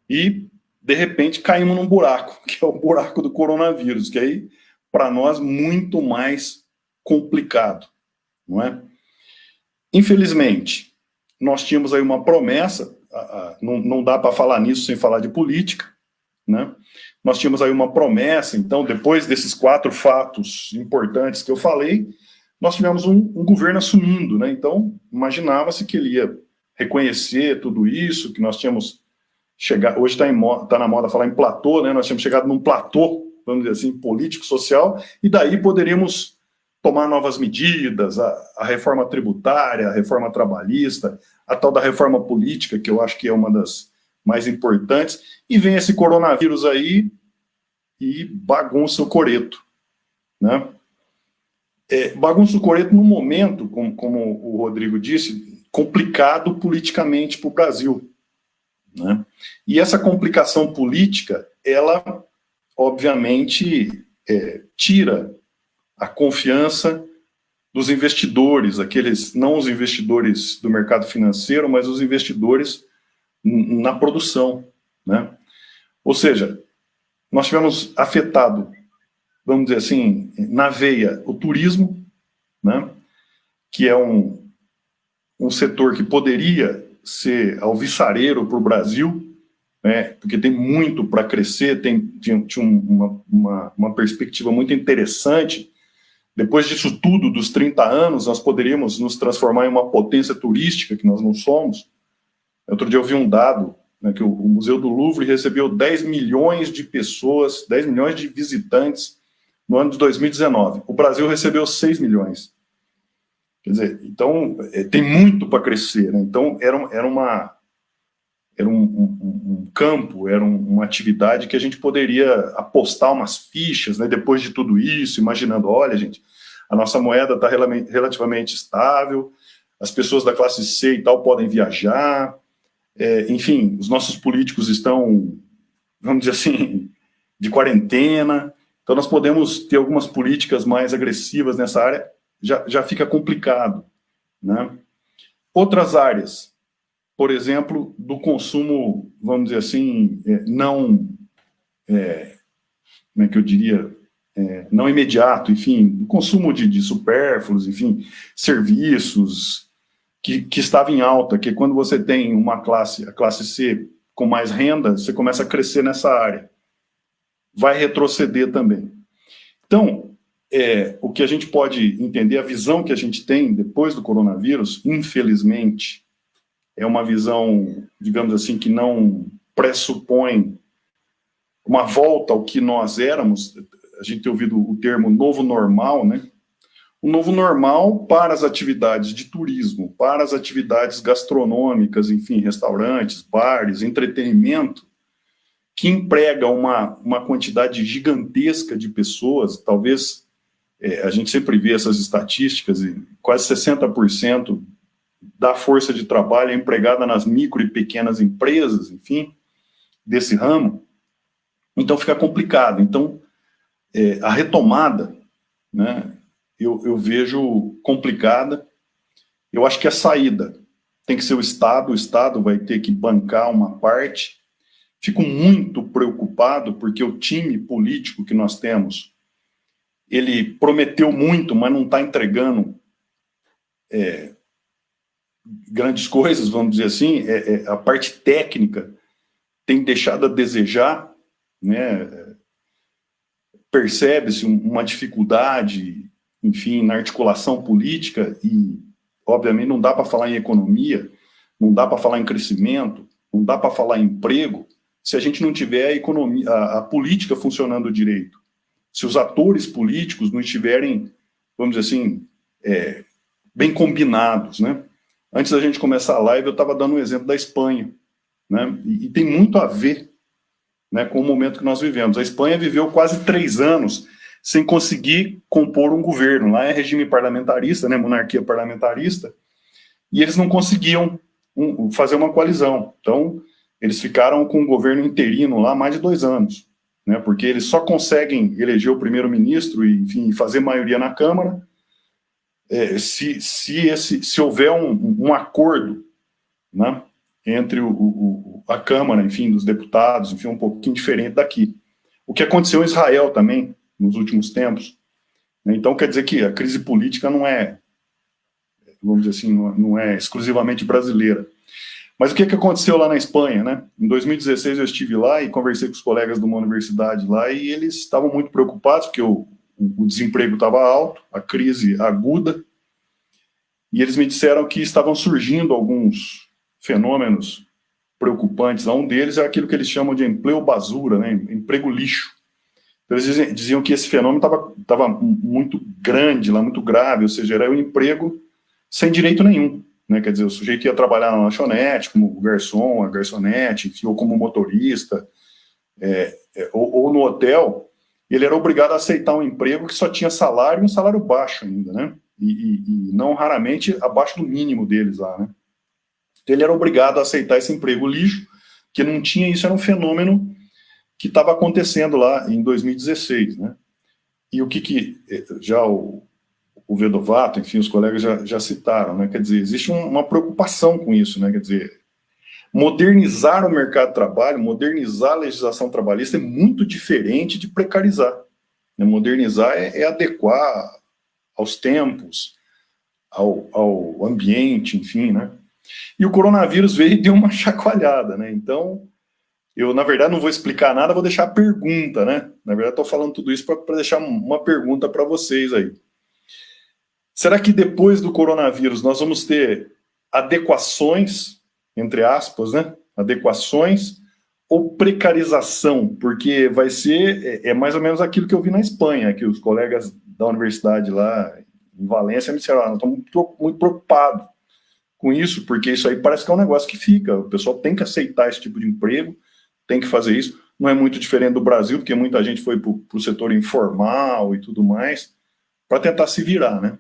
e, de repente, caímos num buraco, que é o buraco do coronavírus, que aí, para nós, muito mais complicado, não é? Infelizmente, nós tínhamos aí uma promessa, não dá para falar nisso sem falar de política, né? Nós tínhamos aí uma promessa, então, depois desses 4 fatos importantes que eu falei, nós tivemos um governo assumindo, né? Então, imaginava-se que ele ia reconhecer tudo isso, que nós tínhamos chegado, hoje está na moda falar em platô, né? Nós tínhamos chegado num platô, vamos dizer assim, político-social, e daí poderíamos tomar novas medidas, a reforma tributária, a reforma trabalhista, a tal da reforma política, que eu acho que é uma das mais importantes, e vem esse coronavírus aí e bagunça o coreto, né? Bagunça o coreto num momento, como o Rodrigo disse, complicado politicamente para o Brasil, né? E essa complicação política, ela, obviamente, tira a confiança dos investidores, não os investidores do mercado financeiro, mas os investidores na produção, né? Ou seja, nós tivemos afetado, vamos dizer assim, na veia, o turismo, né? Que é um setor que poderia ser alvissareiro para o Brasil, né? Porque tem muito para crescer, tinha uma perspectiva muito interessante. Depois disso tudo, dos 30 anos, nós poderíamos nos transformar em uma potência turística, que nós não somos. Outro dia eu vi um dado, né, que o Museu do Louvre recebeu 10 milhões de pessoas, 10 milhões de visitantes no ano de 2019. O Brasil recebeu 6 milhões. Quer dizer, então, tem muito para crescer, né? Então, era um campo, era uma atividade que a gente poderia apostar umas fichas, né, depois de tudo isso, imaginando, olha, gente, a nossa moeda está relativamente estável, as pessoas da classe C e tal podem viajar, enfim, os nossos políticos estão, vamos dizer assim, de quarentena, então nós podemos ter algumas políticas mais agressivas nessa área, já fica complicado, né? Outras áreas, por exemplo, do consumo, vamos dizer assim, como é que eu diria, não imediato, enfim, do consumo de supérfluos, enfim, serviços, que estava em alta, que quando você tem a classe C com mais renda, você começa a crescer nessa área. Vai retroceder também. Então, o que a gente pode entender, a visão que a gente tem depois do coronavírus, infelizmente, é uma visão, digamos assim, que não pressupõe uma volta ao que nós éramos. A gente tem ouvido o termo novo normal, né? O novo normal para as atividades de turismo, para as atividades gastronômicas, enfim, restaurantes, bares, entretenimento, que emprega uma quantidade gigantesca de pessoas, talvez a gente sempre vê essas estatísticas, e quase 60% da força de trabalho é empregada nas micro e pequenas empresas, enfim, desse ramo, então fica complicado. Então, a retomada, né, eu vejo complicada. Eu acho que a saída tem que ser o Estado vai ter que bancar uma parte. Fico muito preocupado porque o time político que nós temos, ele prometeu muito, mas não está entregando grandes coisas, vamos dizer assim. A parte técnica tem deixado a desejar, né? Percebe-se uma dificuldade, enfim, na articulação política e, obviamente, não dá para falar em economia, não dá para falar em crescimento, não dá para falar em emprego se a gente não tiver a economia, a política funcionando direito. Se os atores políticos não estiverem, vamos dizer assim, bem combinados, né? Antes da gente começar a live, eu estava dando um exemplo da Espanha, né? E tem muito a ver, né, com o momento que nós vivemos. A Espanha viveu quase 3 anos sem conseguir compor um governo. Lá é regime parlamentarista, né, monarquia parlamentarista, e eles não conseguiam fazer uma coalizão. Então, eles ficaram com um governo interino lá mais de 2 anos, né, porque eles só conseguem eleger o primeiro-ministro e, enfim, fazer maioria na Câmara se houver um acordo, né, entre a Câmara, enfim, dos deputados, enfim, um pouquinho diferente daqui. O que aconteceu em Israel também, nos últimos tempos, né? Então, quer dizer que a crise política não é, vamos dizer assim, não é exclusivamente brasileira. Mas o que aconteceu lá na Espanha, né? Em 2016 eu estive lá e conversei com os colegas de uma universidade lá e eles estavam muito preocupados porque o desemprego estava alto, a crise aguda, e eles me disseram que estavam surgindo alguns fenômenos preocupantes. Um deles é aquilo que eles chamam de emprego basura, né? Emprego lixo. Então, eles diziam que esse fenômeno estava muito grande, lá, muito grave, ou seja, era um emprego sem direito nenhum, né? Quer dizer, o sujeito ia trabalhar na lanchonete, como garçom, a garçonete, enfim, ou como motorista, ou no hotel, ele era obrigado a aceitar um emprego que só tinha salário e um salário baixo ainda, né? E não raramente abaixo do mínimo deles lá, né? Ele era obrigado a aceitar esse emprego lixo, que não tinha isso, era um fenômeno que estava acontecendo lá em 2016, né? E o que já o o Vedovato, enfim, os colegas já citaram, né? Quer dizer, existe uma preocupação com isso, né? Quer dizer, modernizar o mercado de trabalho, modernizar a legislação trabalhista é muito diferente de precarizar. Né? Modernizar é adequar aos tempos, ao ambiente, enfim, né? E o coronavírus veio e deu uma chacoalhada, né? Então, eu, na verdade, não vou explicar nada, vou deixar a pergunta, né? Na verdade, estou falando tudo isso para deixar uma pergunta para vocês aí. Será que depois do coronavírus nós vamos ter adequações, entre aspas, né? Adequações ou precarização? Porque vai ser, mais ou menos aquilo que eu vi na Espanha, que os colegas da universidade lá em Valência me disseram, nós estamos muito preocupados com isso, porque isso aí parece que é um negócio que fica, o pessoal tem que aceitar esse tipo de emprego, tem que fazer isso, não é muito diferente do Brasil, porque muita gente foi para o setor informal e tudo mais, para tentar se virar, né?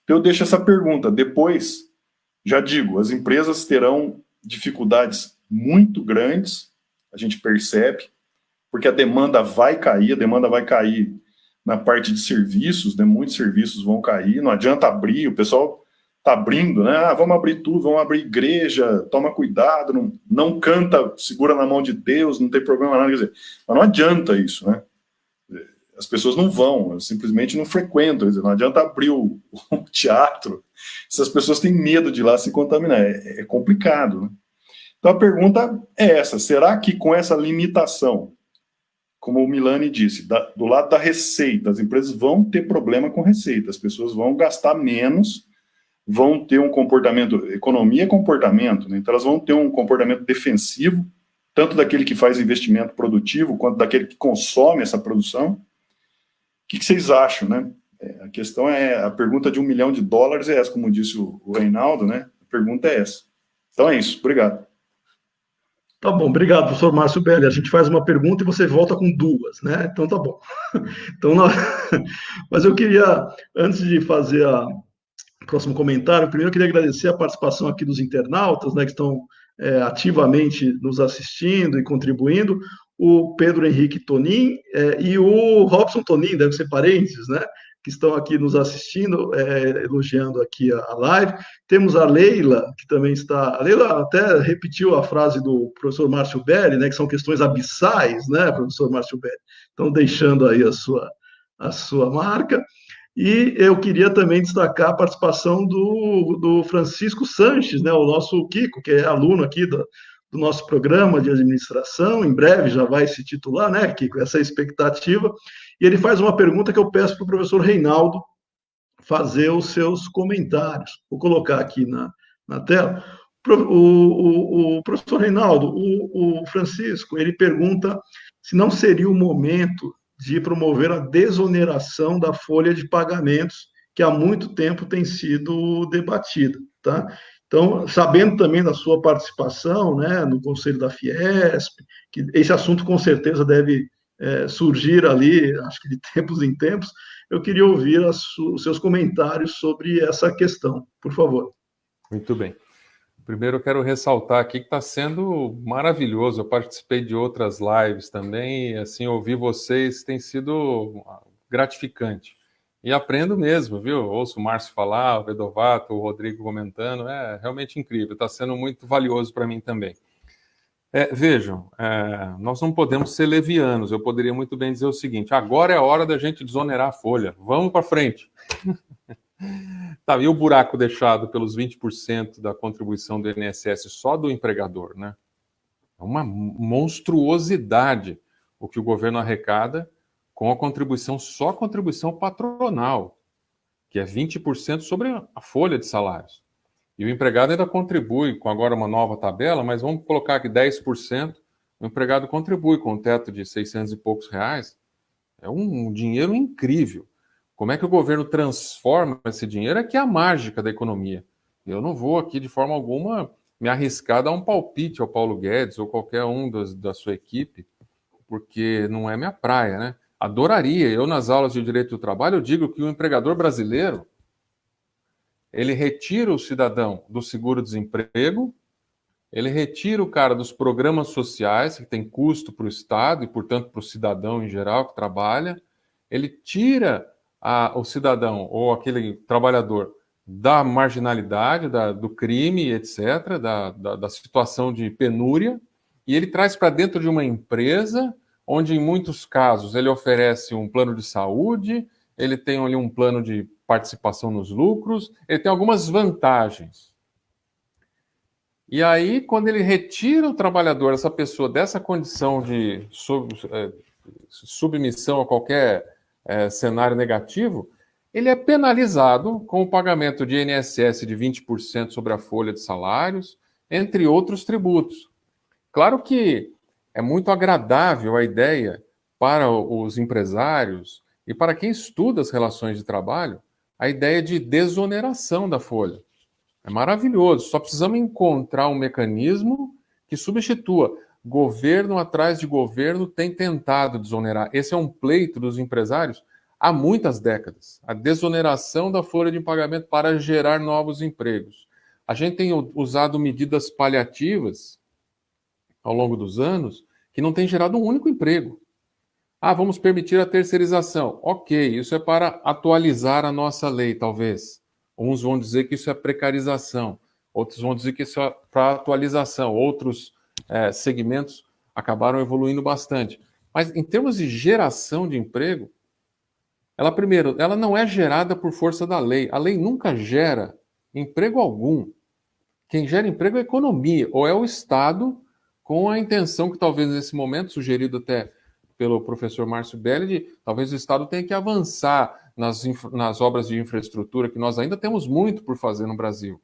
Então eu deixo essa pergunta, depois, já digo, as empresas terão dificuldades muito grandes, a gente percebe, porque a demanda vai cair na parte de serviços, né? Muitos serviços vão cair, não adianta abrir, o pessoal está abrindo, né? Vamos abrir tudo, vamos abrir igreja, toma cuidado, não canta, segura na mão de Deus, não tem problema nada, quer dizer, mas não adianta isso, né? As pessoas não vão, simplesmente não frequentam, quer dizer, não adianta abrir o teatro, se as pessoas têm medo de ir lá se contaminar, é complicado, né? Então a pergunta é essa, será que com essa limitação, como o Milani disse, do lado da receita, as empresas vão ter problema com receita, as pessoas vão gastar menos, vão ter um comportamento, economia é comportamento, né? Então elas vão ter um comportamento defensivo, tanto daquele que faz investimento produtivo, quanto daquele que consome essa produção. O que vocês acham, né? A questão a pergunta de $1 milhão é essa, como disse o Reinaldo, né? A pergunta é essa. Então é isso, obrigado. Tá bom, obrigado, professor Márcio Belli. A gente faz uma pergunta e você volta com duas, né? Então tá bom. Então, mas eu queria, antes de fazer o próximo comentário, primeiro eu queria agradecer a participação aqui dos internautas, né, que estão ativamente nos assistindo e contribuindo, o Pedro Henrique Tonin e o Robson Tonin, deve ser parentes, né, que estão aqui nos assistindo, elogiando aqui a live. Temos a Leila, que também está... A Leila até repetiu a frase do professor Márcio Belli, né, que são questões abissais, né, professor Márcio Belli? Então, deixando aí a sua marca. E eu queria também destacar a participação do Francisco Sanches, né, o nosso Kiko, que é aluno aqui do nosso programa de administração, em breve já vai se titular, né, Kiko, essa é a expectativa. E ele faz uma pergunta que eu peço para o professor Reinaldo fazer os seus comentários. Vou colocar aqui na tela. O professor Reinaldo, o Francisco, ele pergunta se não seria o momento de promover a desoneração da folha de pagamentos, que há muito tempo tem sido debatida, tá? Então, sabendo também da sua participação, né, no Conselho da Fiesp, que esse assunto com certeza deve surgir ali, acho que de tempos em tempos, eu queria ouvir os seus comentários sobre essa questão, por favor. Muito bem. Primeiro eu quero ressaltar aqui que está sendo maravilhoso. Eu participei de outras lives também e assim ouvir vocês tem sido gratificante. E aprendo mesmo, viu? Ouço o Márcio falar, o Vedovato, o Rodrigo comentando, é realmente incrível. Está sendo muito valioso para mim também. Vejam, nós não podemos ser levianos. Eu poderia muito bem dizer o seguinte: agora é a hora da gente desonerar a folha. Vamos para frente. Tá, e o buraco deixado pelos 20% da contribuição do INSS só do empregador, né? É uma monstruosidade o que o governo arrecada com a contribuição, só a contribuição patronal, que é 20% sobre a folha de salários. E o empregado ainda contribui com agora uma nova tabela, mas vamos colocar aqui 10%, o empregado contribui com um teto de 600 e poucos reais. É um dinheiro incrível. Como é que o governo transforma esse dinheiro? É que é a mágica da economia. Eu não vou aqui, de forma alguma, me arriscar a dar um palpite ao Paulo Guedes ou qualquer um da sua equipe, porque não é minha praia, né? Adoraria. Eu, nas aulas de Direito do Trabalho, eu digo que o empregador brasileiro, ele retira o cidadão do seguro-desemprego, ele retira o cara dos programas sociais, que tem custo para o Estado e, portanto, para o cidadão em geral que trabalha, ele tira o cidadão ou aquele trabalhador da marginalidade, do crime, etc., da situação de penúria, e ele traz para dentro de uma empresa onde, em muitos casos, ele oferece um plano de saúde, ele tem ali um plano de participação nos lucros, ele tem algumas vantagens. E aí, quando ele retira o trabalhador, essa pessoa, dessa condição de submissão a qualquer cenário negativo, ele é penalizado com o pagamento de INSS de 20% sobre a folha de salários, entre outros tributos. Claro que é muito agradável a ideia para os empresários e para quem estuda as relações de trabalho, a ideia de desoneração da folha. É maravilhoso, só precisamos encontrar um mecanismo que substitua. Governo atrás de governo tem tentado desonerar. Esse é um pleito dos empresários há muitas décadas. A desoneração da folha de pagamento para gerar novos empregos. A gente tem usado medidas paliativas ao longo dos anos que não tem gerado um único emprego. Vamos permitir a terceirização. Ok, isso é para atualizar a nossa lei, talvez. Uns vão dizer que isso é precarização, outros vão dizer que isso é para atualização, outros segmentos acabaram evoluindo bastante. Mas em termos de geração de emprego, ela não é gerada por força da lei. A lei nunca gera emprego algum. Quem gera emprego é a economia, ou é o Estado, com a intenção que talvez nesse momento, sugerido até pelo professor Márcio Belli, de talvez o Estado tenha que avançar nas obras de infraestrutura, que nós ainda temos muito por fazer no Brasil.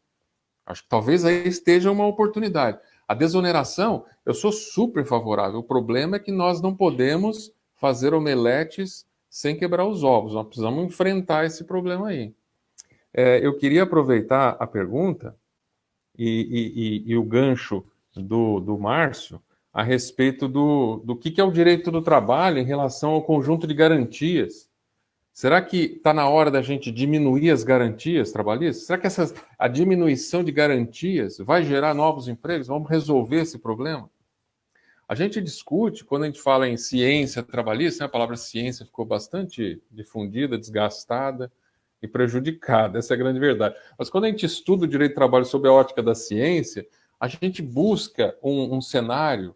Acho que talvez aí esteja uma oportunidade. A desoneração, eu sou super favorável. O problema é que nós não podemos fazer omeletes sem quebrar os ovos. Nós precisamos enfrentar esse problema aí. Eu queria aproveitar a pergunta e o gancho do Márcio a respeito do que é o direito do trabalho em relação ao conjunto de garantias. Será que está na hora da gente diminuir as garantias trabalhistas? Será que a diminuição de garantias vai gerar novos empregos? Vamos resolver esse problema? A gente discute, quando a gente fala em ciência trabalhista, a palavra ciência ficou bastante difundida, desgastada e prejudicada, essa é a grande verdade. Mas quando a gente estuda o direito do trabalho sob a ótica da ciência, a gente busca um cenário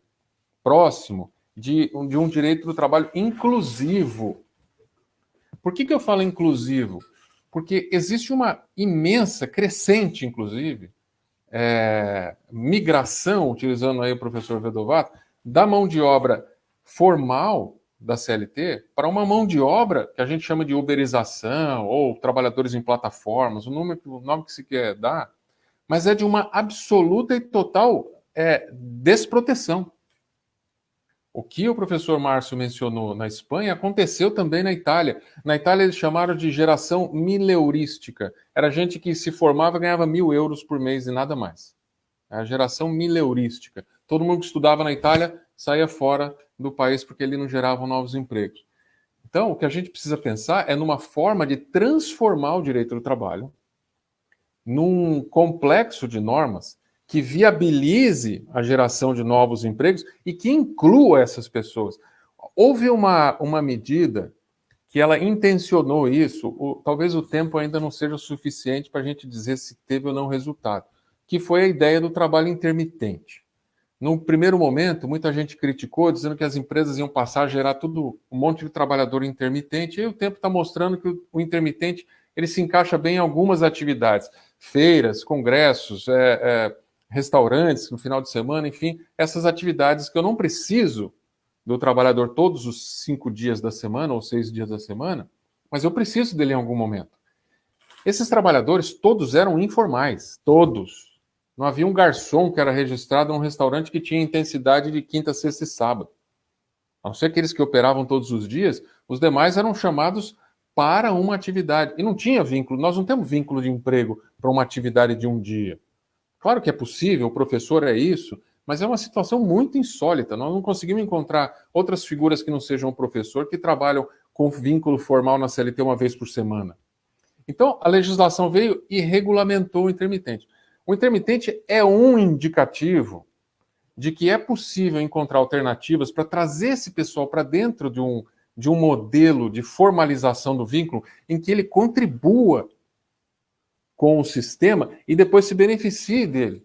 próximo de um direito do trabalho inclusivo. Por que eu falo inclusivo? Porque existe uma imensa, crescente, inclusive, migração, utilizando aí o professor Vedovato, da mão de obra formal da CLT para uma mão de obra que a gente chama de uberização ou trabalhadores em plataformas, o nome que se quer dar, mas é de uma absoluta e total desproteção. O que o professor Márcio mencionou na Espanha aconteceu também na Itália. Na Itália eles chamaram de geração mileurística. Era gente que se formava e ganhava 1.000 euros por mês e nada mais. É a geração mileurística. Todo mundo que estudava na Itália saía fora do país porque ele não gerava novos empregos. Então, o que a gente precisa pensar é numa forma de transformar o direito do trabalho num complexo de normas que viabilize a geração de novos empregos e que inclua essas pessoas. Houve uma medida que ela intencionou isso, talvez o tempo ainda não seja suficiente para a gente dizer se teve ou não resultado, que foi a ideia do trabalho intermitente. No primeiro momento, muita gente criticou, dizendo que as empresas iam passar a gerar um monte de trabalhador intermitente, e o tempo está mostrando que o intermitente ele se encaixa bem em algumas atividades, feiras, congressos, restaurantes no final de semana, enfim, essas atividades que eu não preciso do trabalhador todos os 5 dias da semana ou 6 dias da semana, mas eu preciso dele em algum momento. Esses trabalhadores todos eram informais, todos. Não havia um garçom que era registrado em um restaurante que tinha intensidade de quinta, sexta e sábado. A não ser aqueles que operavam todos os dias, os demais eram chamados para uma atividade. E não tinha vínculo, nós não temos vínculo de emprego para uma atividade de um dia. Claro que é possível, o professor é isso, mas é uma situação muito insólita. Nós não conseguimos encontrar outras figuras que não sejam o professor que trabalham com vínculo formal na CLT uma vez por semana. Então, a legislação veio e regulamentou o intermitente. O intermitente é um indicativo de que é possível encontrar alternativas para trazer esse pessoal para dentro de um de um modelo de formalização do vínculo em que ele contribua com o sistema e depois se beneficie dele.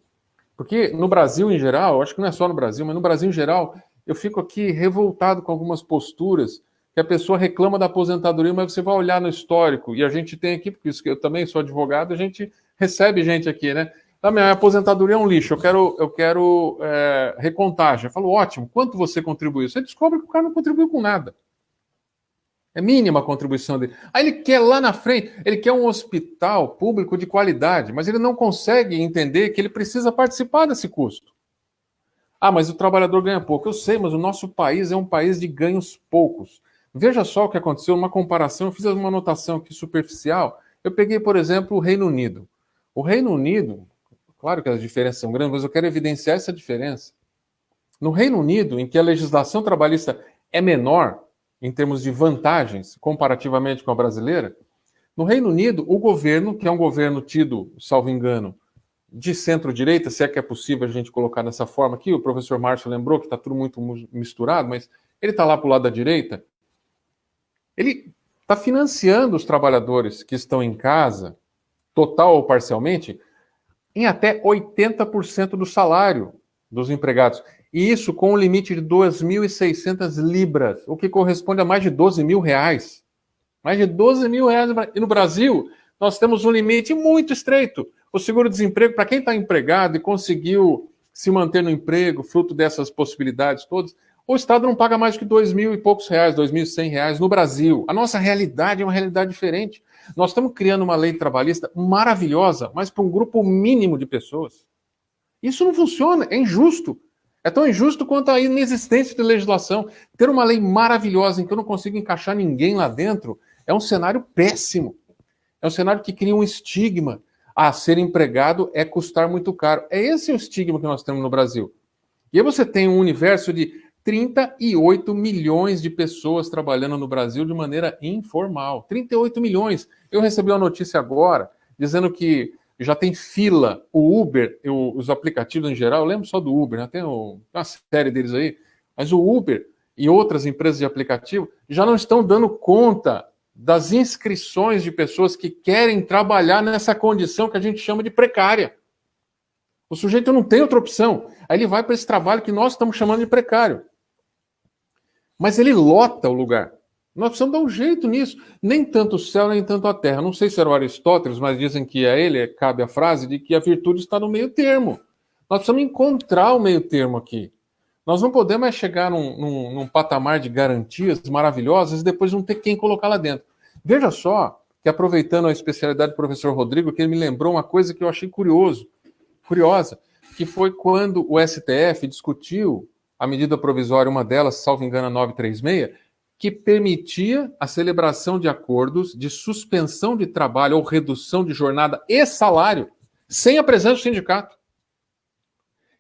Porque no Brasil em geral, acho que não é só no Brasil, mas no Brasil em geral, eu fico aqui revoltado com algumas posturas que a pessoa reclama da aposentadoria, mas você vai olhar no histórico, e a gente tem aqui, porque eu também sou advogado, a gente recebe gente aqui, né? Ah, minha aposentadoria é um lixo, eu quero recontagem. Eu falo, ótimo, quanto você contribuiu? Você descobre que o cara não contribuiu com nada. É mínima a contribuição dele. Aí ele quer lá na frente, ele quer um hospital público de qualidade, mas ele não consegue entender que ele precisa participar desse custo. Ah, mas o trabalhador ganha pouco. Eu sei, mas o nosso país é um país de ganhos poucos. Veja só o que aconteceu, uma comparação, eu fiz uma anotação aqui superficial. Eu peguei, por exemplo, o Reino Unido. O Reino Unido, claro que as diferenças são grandes, mas eu quero evidenciar essa diferença. No Reino Unido, em que a legislação trabalhista é menor, em termos de vantagens, comparativamente com a brasileira, no Reino Unido, o governo, que é um governo tido, salvo engano, de centro-direita, se é que é possível a gente colocar dessa forma aqui, o professor Márcio lembrou que está tudo muito misturado, mas ele está lá para o lado da direita, ele está financiando os trabalhadores que estão em casa, total ou parcialmente, em até 80% do salário dos empregados. E isso com um limite de 2.600 libras, o que corresponde a mais de 12 mil reais. Mais de 12 mil reais. E no Brasil, nós temos um limite muito estreito. O seguro-desemprego, para quem está empregado e conseguiu se manter no emprego, fruto dessas possibilidades todas, o Estado não paga mais que 2 mil e poucos reais, 2.100 reais no Brasil. A nossa realidade é uma realidade diferente. Nós estamos criando uma lei trabalhista maravilhosa, mas para um grupo mínimo de pessoas. Isso não funciona, é injusto. É tão injusto quanto a inexistência de legislação. Ter uma lei maravilhosa em que eu não consigo encaixar ninguém lá dentro é um cenário péssimo. É um cenário que cria um estigma. Ah, ser empregado é custar muito caro. É esse o estigma que nós temos no Brasil. E aí você tem um universo de 38 milhões de pessoas trabalhando no Brasil de maneira informal. 38 milhões. Eu recebi uma notícia agora dizendo que já tem fila, o Uber, os aplicativos em geral, eu lembro só do Uber, né? Tem uma série deles aí, mas o Uber e outras empresas de aplicativo já não estão dando conta das inscrições de pessoas que querem trabalhar nessa condição que a gente chama de precária. O sujeito não tem outra opção, aí ele vai para esse trabalho que nós estamos chamando de precário. Mas ele lota o lugar. Nós precisamos dar um jeito nisso. Nem tanto o céu, nem tanto a terra. Não sei se era o Aristóteles, mas dizem que a ele cabe a frase de que a virtude está no meio termo. Nós precisamos encontrar o meio termo aqui. Nós não podemos mais chegar num patamar de garantias maravilhosas e depois não ter quem colocar lá dentro. Veja só, que aproveitando a especialidade do professor Rodrigo, que ele me lembrou uma coisa que eu achei curiosa, que foi quando o STF discutiu a medida provisória, uma delas, salvo engano, a 936, que permitia a celebração de acordos de suspensão de trabalho ou redução de jornada e salário sem a presença do sindicato.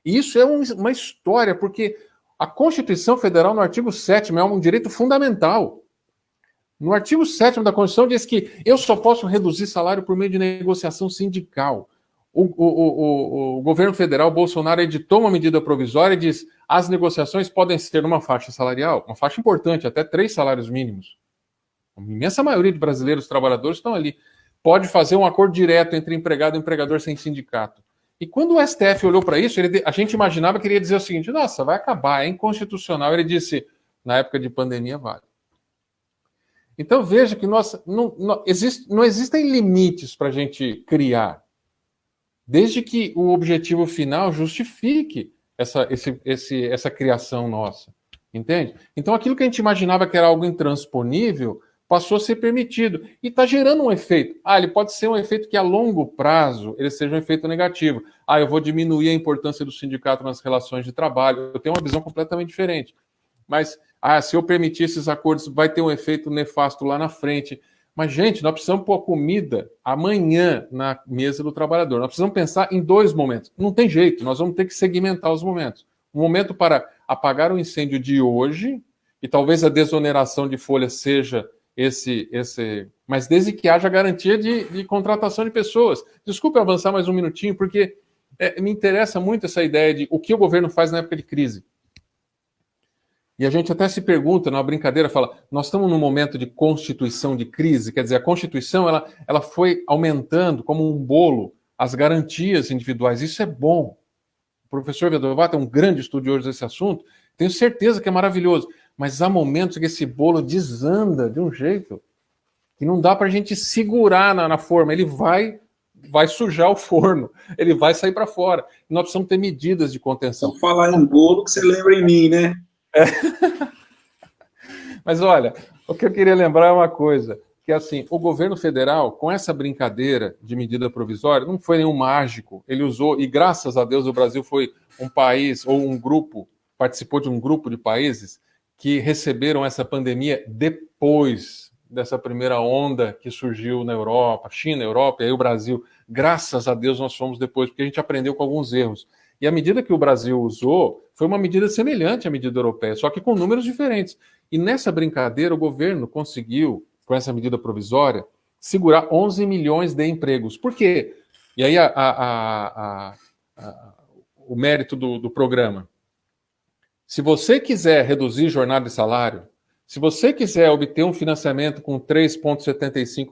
E isso é uma história, porque a Constituição Federal, no artigo 7º, é um direito fundamental. No artigo 7º da Constituição diz que eu só posso reduzir salário por meio de negociação sindical. O governo federal, Bolsonaro, editou uma medida provisória e diz as negociações podem ser numa faixa salarial, uma faixa importante, até 3 salários mínimos. A imensa maioria de brasileiros trabalhadores estão ali. Pode fazer um acordo direto entre empregado e empregador sem sindicato. E quando o STF olhou para isso, a gente imaginava que ele ia dizer o seguinte, nossa, vai acabar, é inconstitucional. Ele disse, na época de pandemia, vale. Então veja que não existem limites para a gente criar, desde que o objetivo final justifique essa criação nossa, entende? Então aquilo que a gente imaginava que era algo intransponível passou a ser permitido e está gerando um efeito. Ele pode ser um efeito que a longo prazo ele seja um efeito negativo. Eu vou diminuir a importância do sindicato nas relações de trabalho. Eu tenho uma visão completamente diferente. Mas se eu permitir esses acordos, vai ter um efeito nefasto lá na frente. Mas, gente, nós precisamos pôr comida amanhã na mesa do trabalhador. Nós precisamos pensar em 2 momentos. Não tem jeito, nós vamos ter que segmentar os momentos. Um momento para apagar o incêndio de hoje, e talvez a desoneração de folha seja esse. Mas desde que haja garantia de contratação de pessoas. Desculpe avançar mais um minutinho, porque me interessa muito essa ideia de o que o governo faz na época de crise. E a gente até se pergunta, na brincadeira, fala, nós estamos num momento de constituição de crise, quer dizer, a Constituição ela foi aumentando como um bolo as garantias individuais. Isso é bom. O professor Vedovato é um grande estudioso desse assunto, tenho certeza que é maravilhoso, mas há momentos que esse bolo desanda de um jeito que não dá para a gente segurar na forma, ele vai sujar o forno, ele vai sair para fora. Nós precisamos ter medidas de contenção. Só falar em bolo que você lembra em mim, né? Mas olha, o que eu queria lembrar é uma coisa, que assim, o governo federal, com essa brincadeira de medida provisória, não foi nenhum mágico, ele usou, e graças a Deus o Brasil foi um país, ou um grupo, participou de um grupo de países que receberam essa pandemia depois dessa primeira onda que surgiu na Europa, China, Europa, e aí o Brasil, graças a Deus nós fomos depois, porque a gente aprendeu com alguns erros. E a medida que o Brasil usou foi uma medida semelhante à medida europeia, só que com números diferentes. E nessa brincadeira o governo conseguiu, com essa medida provisória, segurar 11 milhões de empregos. Por quê? E aí o mérito do programa. Se você quiser reduzir jornada de salário, se você quiser obter um financiamento com 3,75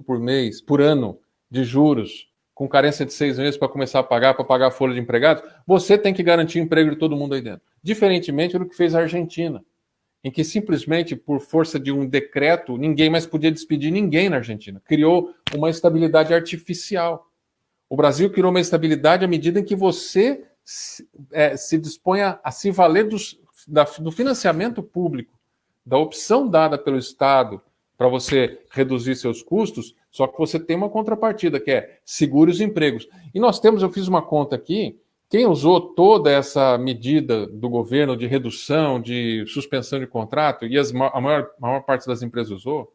por ano de juros, com carência de 6 meses para começar a pagar a folha de empregados, você tem que garantir o emprego de todo mundo aí dentro. Diferentemente do que fez a Argentina, em que simplesmente, por força de um decreto, ninguém mais podia despedir ninguém na Argentina. Criou uma estabilidade artificial. O Brasil criou uma estabilidade à medida em que você se dispõe a se valer do financiamento público, da opção dada pelo Estado para você reduzir seus custos, só que você tem uma contrapartida, que é segure os empregos. E nós temos, eu fiz uma conta aqui, quem usou toda essa medida do governo de redução, de suspensão de contrato, e a maior parte das empresas usou,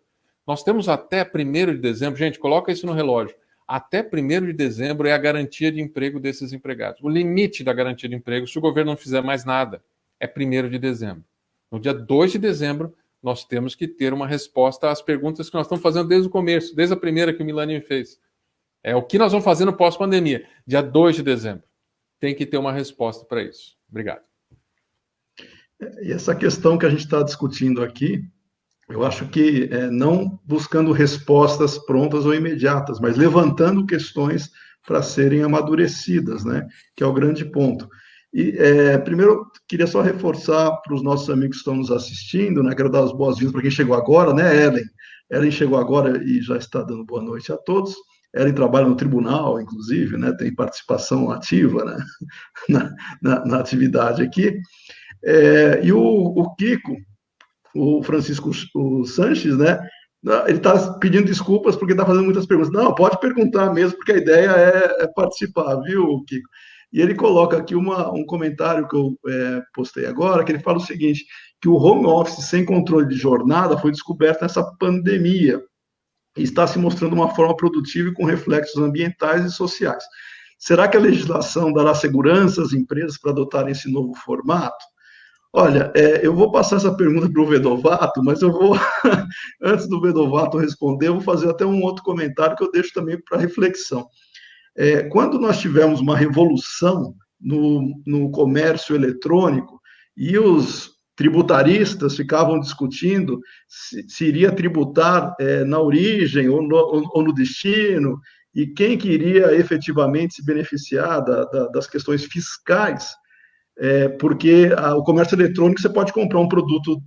nós temos até 1º de dezembro, gente, coloca isso no relógio, até 1º de dezembro é a garantia de emprego desses empregados. O limite da garantia de emprego, se o governo não fizer mais nada, é 1º de dezembro. No dia 2 de dezembro, nós temos que ter uma resposta às perguntas que nós estamos fazendo desde o começo, desde a primeira que o Milani me fez. É o que nós vamos fazer no pós-pandemia. Dia 2 de dezembro. Tem que ter uma resposta para isso. Obrigado. E essa questão que a gente está discutindo aqui, eu acho que não buscando respostas prontas ou imediatas, mas levantando questões para serem amadurecidas, né? Que é o grande ponto. E, primeiro, queria só reforçar para os nossos amigos que estão nos assistindo, né? Quero dar as boas-vindas para quem chegou agora, né, Ellen? Ellen chegou agora e já está dando boa noite a todos. Ellen trabalha no tribunal, inclusive, né? Tem participação ativa, né? na atividade aqui. E o Kiko, o Francisco Sanches, né? Ele está pedindo desculpas porque está fazendo muitas perguntas. Não, pode perguntar mesmo, porque a ideia é participar, viu, Kiko? E ele coloca aqui um comentário que eu postei agora, que ele fala o seguinte, que o home office sem controle de jornada foi descoberto nessa pandemia e está se mostrando uma forma produtiva e com reflexos ambientais e sociais. Será que a legislação dará segurança às empresas para adotarem esse novo formato? Olha, eu vou passar essa pergunta para o Vedovato, mas eu vou, antes do Vedovato responder, eu vou fazer até um outro comentário que eu deixo também para reflexão. Quando nós tivemos uma revolução no comércio eletrônico e os tributaristas ficavam discutindo se iria tributar na origem ou no destino, e quem queria efetivamente se beneficiar das questões fiscais, porque o comércio eletrônico você pode comprar um produto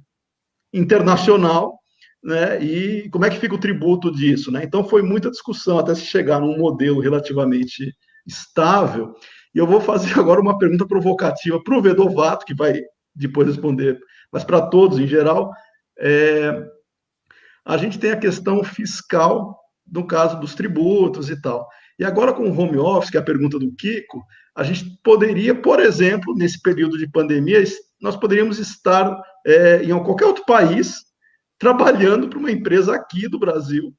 internacional, né, e como é que fica o tributo disso, né? Então foi muita discussão até se chegar num modelo relativamente estável. E eu vou fazer agora uma pergunta provocativa para o Vedovato, que vai depois responder, mas para todos em geral. A gente tem a questão fiscal no caso dos tributos e tal. E agora com o home office, que é a pergunta do Kiko, a gente poderia, por exemplo, nesse período de pandemia, nós poderíamos estar em qualquer outro país trabalhando para uma empresa aqui do Brasil,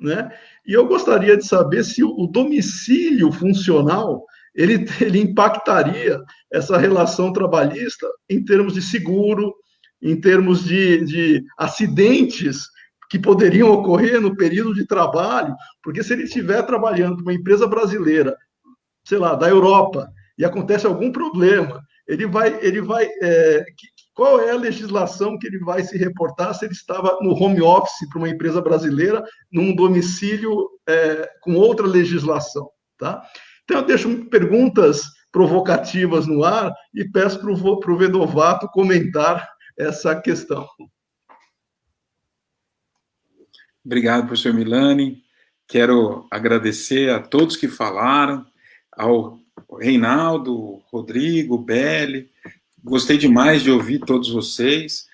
né? E eu gostaria de saber se o domicílio funcional ele impactaria essa relação trabalhista em termos de seguro, em termos de acidentes que poderiam ocorrer no período de trabalho, porque se ele estiver trabalhando para uma empresa brasileira, sei lá, da Europa, e acontece algum problema, ele vai qual é a legislação que ele vai se reportar se ele estava no home office para uma empresa brasileira, num domicílio com outra legislação, tá? Então, eu deixo perguntas provocativas no ar e peço para o Vedovato comentar essa questão. Obrigado, professor Milani. Quero agradecer a todos que falaram, ao Reinaldo, Rodrigo, Belli. Gostei demais de ouvir todos vocês.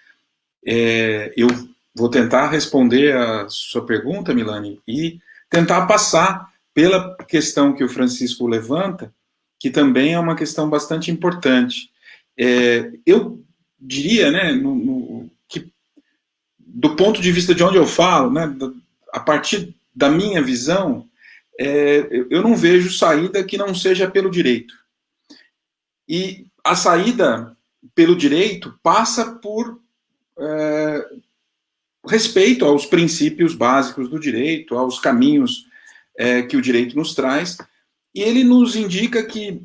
Eu vou tentar responder a sua pergunta, Milani, e tentar passar pela questão que o Francisco levanta, que também é uma questão bastante importante. Eu diria, né, que do ponto de vista de onde eu falo, né, a partir da minha visão, eu não vejo saída que não seja pelo direito. E a saída pelo direito passa por respeito aos princípios básicos do direito, aos caminhos que o direito nos traz, e ele nos indica que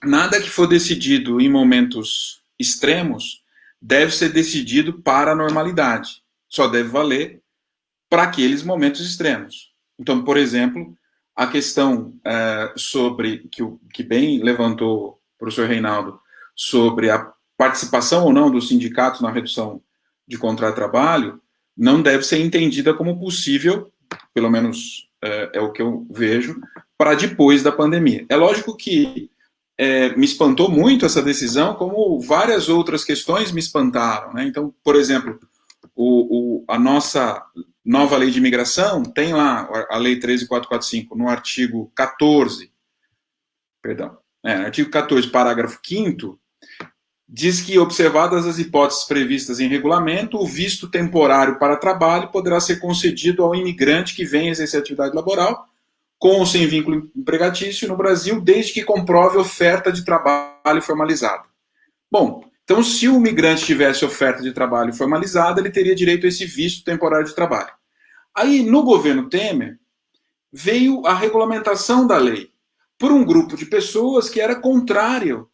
nada que for decidido em momentos extremos deve ser decidido para a normalidade. Só deve valer para aqueles momentos extremos. Então, por exemplo, a questão sobre, que bem levantou o professor Reinaldo, sobre a participação ou não dos sindicatos na redução de contrato de trabalho, não deve ser entendida como possível, pelo menos é o que eu vejo, para depois da pandemia. É lógico que me espantou muito essa decisão, como várias outras questões me espantaram, né? Então, por exemplo, a nossa nova lei de imigração tem lá a lei 13.445, no artigo 14, artigo 14, parágrafo 5º, diz que, observadas as hipóteses previstas em regulamento, o visto temporário para trabalho poderá ser concedido ao imigrante que venha exercer atividade laboral, com ou sem vínculo empregatício no Brasil, desde que comprove oferta de trabalho formalizada. Bom, então, se o migrante tivesse oferta de trabalho formalizada, ele teria direito a esse visto temporário de trabalho. Aí, no governo Temer, veio a regulamentação da lei por um grupo de pessoas que era contrário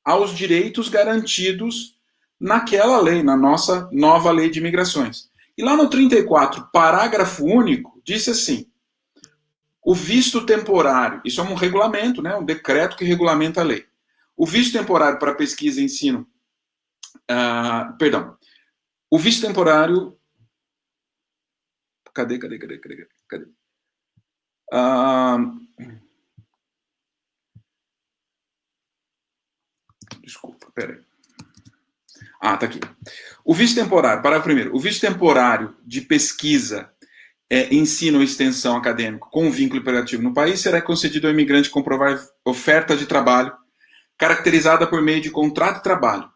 aos direitos garantidos naquela lei, na nossa nova lei de imigrações. E lá no 34, parágrafo único, disse assim: o visto temporário, isso é um regulamento, né, um decreto que regulamenta a lei. O visto temporário para pesquisa e ensino, o visto temporário, cadê? Desculpa, peraí. Tá aqui. O visto temporário, parágrafo primeiro, o visto temporário de pesquisa, ensino ou extensão acadêmico com vínculo imperativo no país será concedido ao imigrante comprovar oferta de trabalho caracterizada por meio de contrato de trabalho.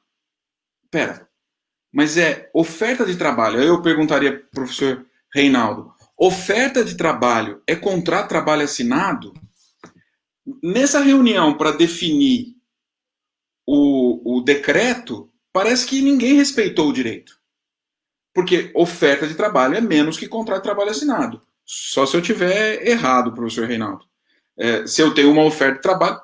Mas oferta de trabalho. Aí eu perguntaria para o professor Reinaldo, oferta de trabalho é contrato de trabalho assinado? Nessa reunião para definir o decreto, parece que ninguém respeitou o direito. Porque oferta de trabalho é menos que contrato de trabalho assinado. Só se eu tiver errado, professor Reinaldo. Se eu tenho uma oferta de trabalho...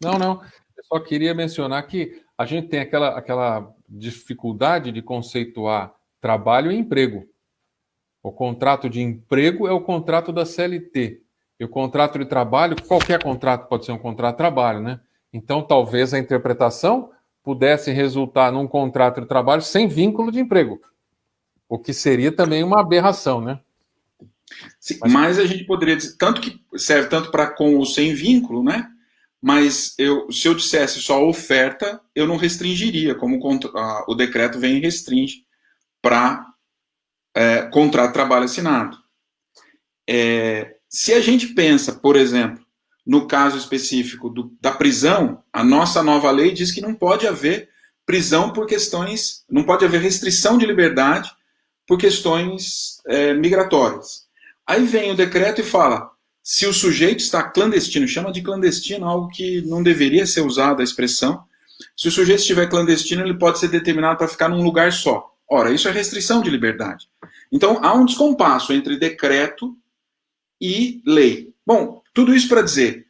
Não. Eu só queria mencionar que a gente tem aquela dificuldade de conceituar trabalho e emprego. O contrato de emprego é o contrato da CLT. E o contrato de trabalho, qualquer contrato pode ser um contrato de trabalho, né? Então, talvez a interpretação pudesse resultar num contrato de trabalho sem vínculo de emprego, o que seria também uma aberração, né? Sim, mas a gente poderia dizer, tanto que serve tanto para com ou sem vínculo, né? Mas se eu dissesse só oferta, eu não restringiria, como o decreto vem e restringe para contrato de trabalho assinado. Se a gente pensa, por exemplo, no caso específico da prisão, a nossa nova lei diz que não pode haver prisão por questões, não pode haver restrição de liberdade por questões migratórias. Aí vem o decreto e fala, se o sujeito está clandestino, chama de clandestino, algo que não deveria ser usado a expressão, se o sujeito estiver clandestino, ele pode ser determinado para ficar num lugar só. Ora, isso é restrição de liberdade. Então, há um descompasso entre decreto e lei. Bom, tudo isso para dizer,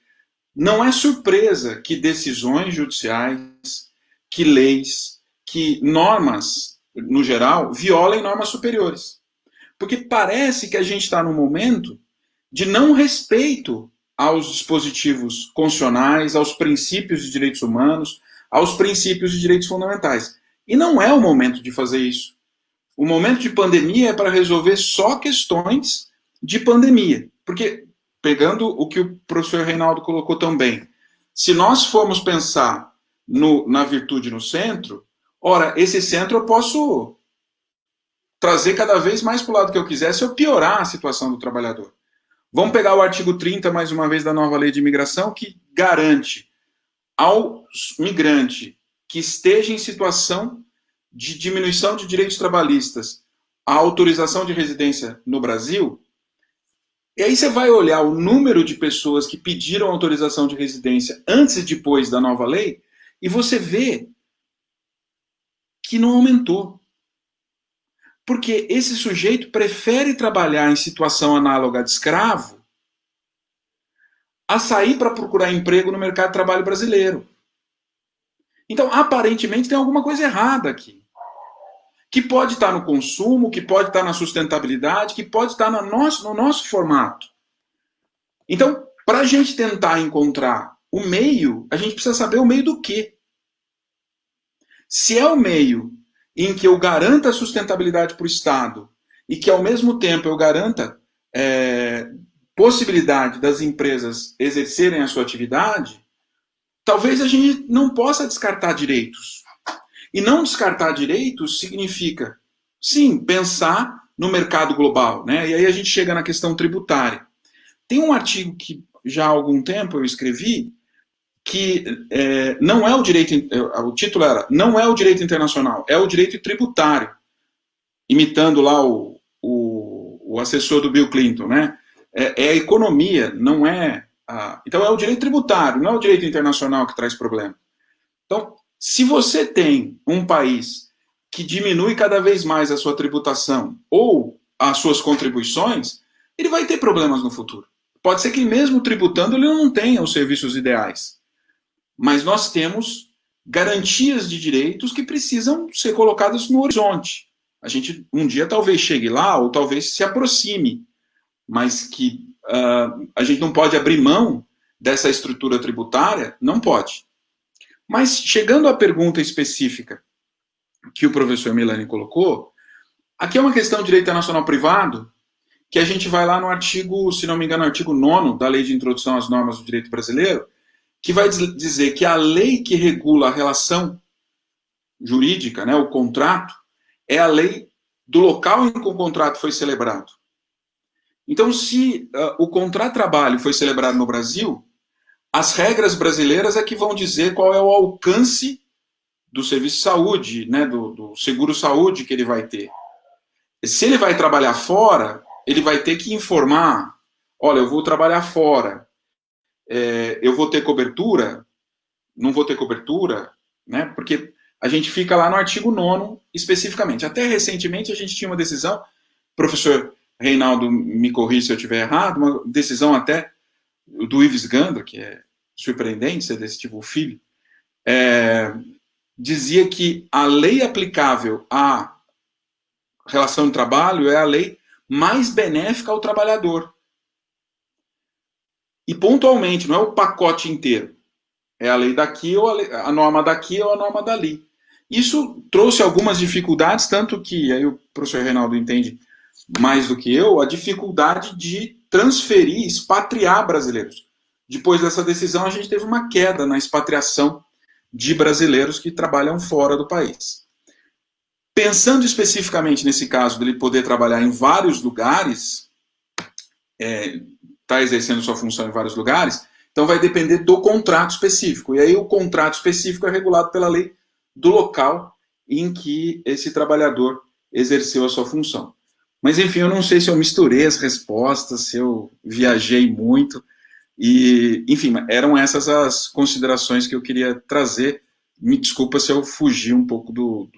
não é surpresa que decisões judiciais, que leis, que normas, no geral, violem normas superiores. Porque parece que a gente está num momento de não respeito aos dispositivos constitucionais, aos princípios de direitos humanos, aos princípios de direitos fundamentais. E não é o momento de fazer isso. O momento de pandemia é para resolver só questões de pandemia. Porque, pegando o que o professor Reinaldo colocou também, se nós formos pensar na virtude no centro, ora, esse centro eu posso trazer cada vez mais para o lado que eu quiser se eu piorar a situação do trabalhador. Vamos pegar o artigo 30, mais uma vez, da nova lei de imigração, que garante ao migrante que esteja em situação de diminuição de direitos trabalhistas a autorização de residência no Brasil. E aí você vai olhar o número de pessoas que pediram autorização de residência antes e depois da nova lei, e você vê que não aumentou. Porque esse sujeito prefere trabalhar em situação análoga de escravo a sair para procurar emprego no mercado de trabalho brasileiro. Então, aparentemente, tem alguma coisa errada aqui. Que pode estar no consumo, que pode estar na sustentabilidade, que pode estar no nosso formato. Então, para a gente tentar encontrar o meio, a gente precisa saber o meio do quê? Se é o meio em que eu garanta a sustentabilidade para o Estado e que, ao mesmo tempo, eu garanta possibilidade das empresas exercerem a sua atividade, talvez a gente não possa descartar direitos. E não descartar direitos significa, sim, pensar no mercado global, né? E aí a gente chega na questão tributária. Tem um artigo que já há algum tempo eu escrevi, que não é o direito, o título era Não é o direito internacional, é o direito tributário, imitando lá o assessor do Bill Clinton, né? É a economia, não é então é o direito tributário, não é o direito internacional que traz problema. Então, se você tem um país que diminui cada vez mais a sua tributação ou as suas contribuições, ele vai ter problemas no futuro. Pode ser que mesmo tributando ele não tenha os serviços ideais. Mas nós temos garantias de direitos que precisam ser colocadas no horizonte. A gente um dia talvez chegue lá, ou talvez se aproxime, mas que a gente não pode abrir mão dessa estrutura tributária, não pode. Mas chegando à pergunta específica que o professor Milani colocou, aqui é uma questão de direito internacional privado, que a gente vai lá no artigo, se não me engano, artigo 9º da Lei de Introdução às Normas do Direito Brasileiro, que vai dizer que a lei que regula a relação jurídica, né, o contrato, é a lei do local em que o contrato foi celebrado. Então, se o contrato de trabalho foi celebrado no Brasil, as regras brasileiras é que vão dizer qual é o alcance do serviço de saúde, né, do seguro-saúde que ele vai ter. Se ele vai trabalhar fora, ele vai ter que informar, olha, eu vou trabalhar fora, eu vou ter cobertura, não vou ter cobertura, né? Porque a gente fica lá no artigo 9º especificamente. Até recentemente a gente tinha uma decisão, professor Reinaldo me corrija se eu estiver errado, uma decisão até do Ives Gandra, que é surpreendente ser desse tipo filho, dizia que a lei aplicável à relação de trabalho é a lei mais benéfica ao trabalhador. E pontualmente, não é o pacote inteiro. É a lei daqui, ou a norma daqui ou a norma dali. Isso trouxe algumas dificuldades, tanto que, aí o professor Reinaldo entende mais do que eu, a dificuldade de transferir, expatriar brasileiros. Depois dessa decisão, a gente teve uma queda na expatriação de brasileiros que trabalham fora do país. Pensando especificamente nesse caso dele poder trabalhar em vários lugares, está exercendo sua função em vários lugares, então vai depender do contrato específico. E aí o contrato específico é regulado pela lei do local em que esse trabalhador exerceu a sua função. Mas, enfim, eu não sei se eu misturei as respostas, se eu viajei muito. E, enfim, eram essas as considerações que eu queria trazer. Me desculpa se eu fugi um pouco do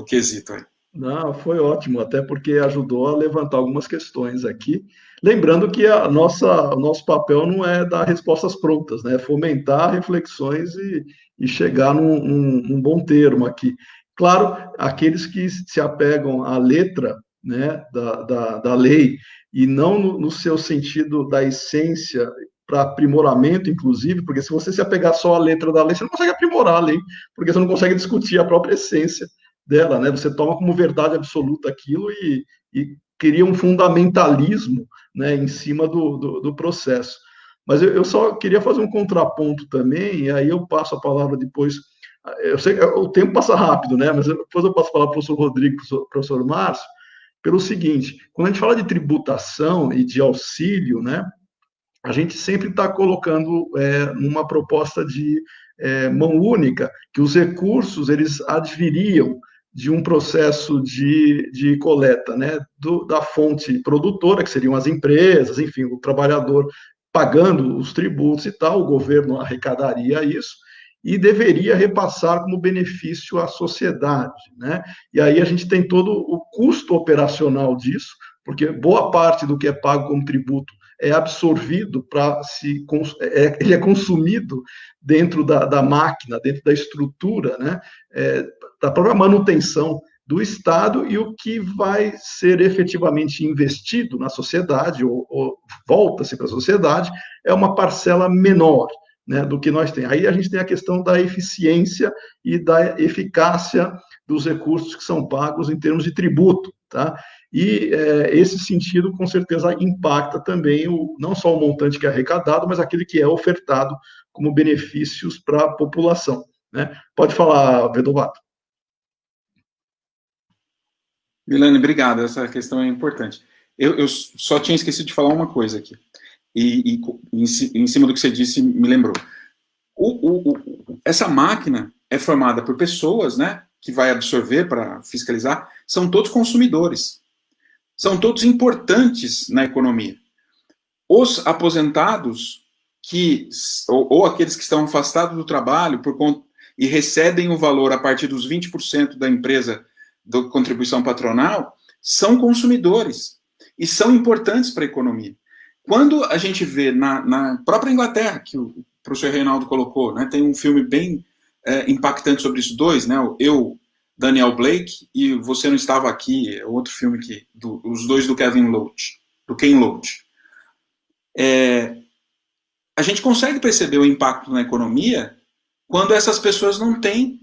quesito aí. Não, foi ótimo, até porque ajudou a levantar algumas questões aqui. Lembrando que o nosso papel não é dar respostas prontas, né? É fomentar reflexões e chegar num bom termo aqui. Claro, aqueles que se apegam à letra, né, da lei e não no seu sentido da essência para aprimoramento, inclusive, porque se você se apegar só à letra da lei, você não consegue aprimorar a lei, porque você não consegue discutir a própria essência dela, né? Você toma como verdade absoluta aquilo e cria um fundamentalismo, né, em cima do processo. Mas eu só queria fazer um contraponto também, e aí eu passo a palavra depois. Eu sei que o tempo passa rápido, né? Mas depois eu passo a palavra para o professor Rodrigo, professor Márcio, pelo seguinte: quando a gente fala de tributação e de auxílio, né, a gente sempre está colocando numa proposta de mão única, que os recursos eles adviriam de um processo de coleta, né, da fonte produtora, que seriam as empresas, enfim, o trabalhador pagando os tributos e tal, o governo arrecadaria isso e deveria repassar como benefício à sociedade, né? E aí a gente tem todo o custo operacional disso, porque boa parte do que é pago como tributo é absorvido ele é consumido dentro da máquina, dentro da estrutura, né, da própria manutenção do Estado, e o que vai ser efetivamente investido na sociedade, ou volta-se para a sociedade, é uma parcela menor, né, do que nós temos. Aí a gente tem a questão da eficiência e da eficácia dos recursos que são pagos em termos de tributo, tá? E esse sentido, com certeza, impacta também não só o montante que é arrecadado, mas aquele que é ofertado como benefícios para a população, né? Pode falar, Vedovato. Milani, obrigado, essa questão é importante. Eu só tinha esquecido de falar uma coisa aqui, e em cima do que você disse, me lembrou. Essa máquina é formada por pessoas, né, que vai absorver para fiscalizar, são todos consumidores. São todos importantes na economia. Os aposentados, ou aqueles que estão afastados do trabalho e recebem o valor a partir dos 20% da empresa da contribuição patronal, são consumidores e são importantes para a economia. Quando a gente vê na própria Inglaterra, que o professor Reinaldo colocou, né, tem um filme bem impactante sobre isso, né, Daniel Blake, e Você Não Estava Aqui, é outro filme os dois do Ken Loach. A gente consegue perceber o impacto na economia quando essas pessoas não têm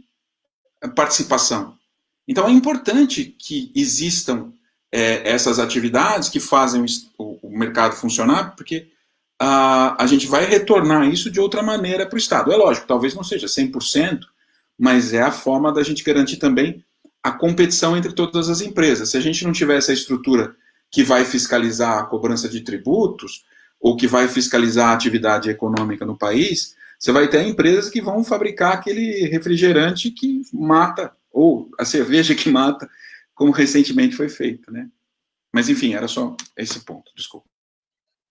participação. Então é importante que existam essas atividades que fazem o mercado funcionar, porque a gente vai retornar isso de outra maneira para o Estado. É lógico, talvez não seja 100%, mas é a forma da gente garantir também a competição entre todas as empresas. Se a gente não tiver essa estrutura que vai fiscalizar a cobrança de tributos, ou que vai fiscalizar a atividade econômica no país, você vai ter empresas que vão fabricar aquele refrigerante que mata, ou a cerveja que mata, como recentemente foi feito, né? Mas, enfim, era só esse ponto, desculpa.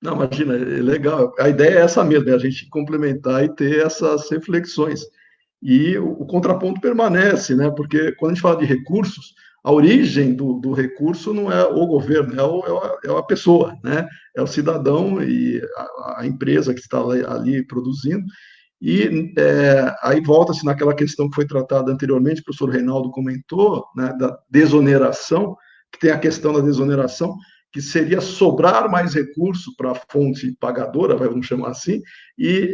Não, imagina, é legal. A ideia é essa mesmo, né? A gente complementar e ter essas reflexões. E o contraponto permanece, né? Porque quando a gente fala de recursos, a origem do recurso não é o governo, é a pessoa, né? É o cidadão e a empresa que está ali produzindo. E aí volta-se naquela questão que foi tratada anteriormente, o professor Reinaldo comentou, né, da desoneração, que tem a questão da desoneração, que seria sobrar mais recurso para a fonte pagadora, vamos chamar assim, e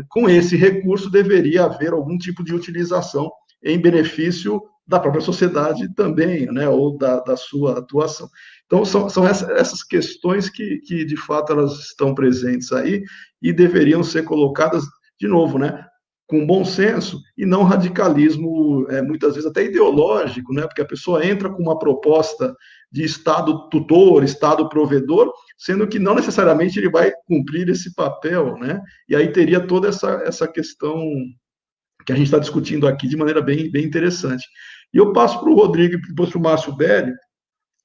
com esse recurso deveria haver algum tipo de utilização em benefício da própria sociedade também, né, ou da sua atuação. Então, são essas questões que, de fato, elas estão presentes aí e deveriam ser colocadas, de novo, né, com bom senso e não radicalismo, muitas vezes até ideológico, né, porque a pessoa entra com uma proposta de Estado tutor, Estado provedor, sendo que não necessariamente ele vai cumprir esse papel, né? E aí teria toda essa questão que a gente está discutindo aqui de maneira bem, bem interessante. E eu passo para o Rodrigo e depois para o Márcio Belli,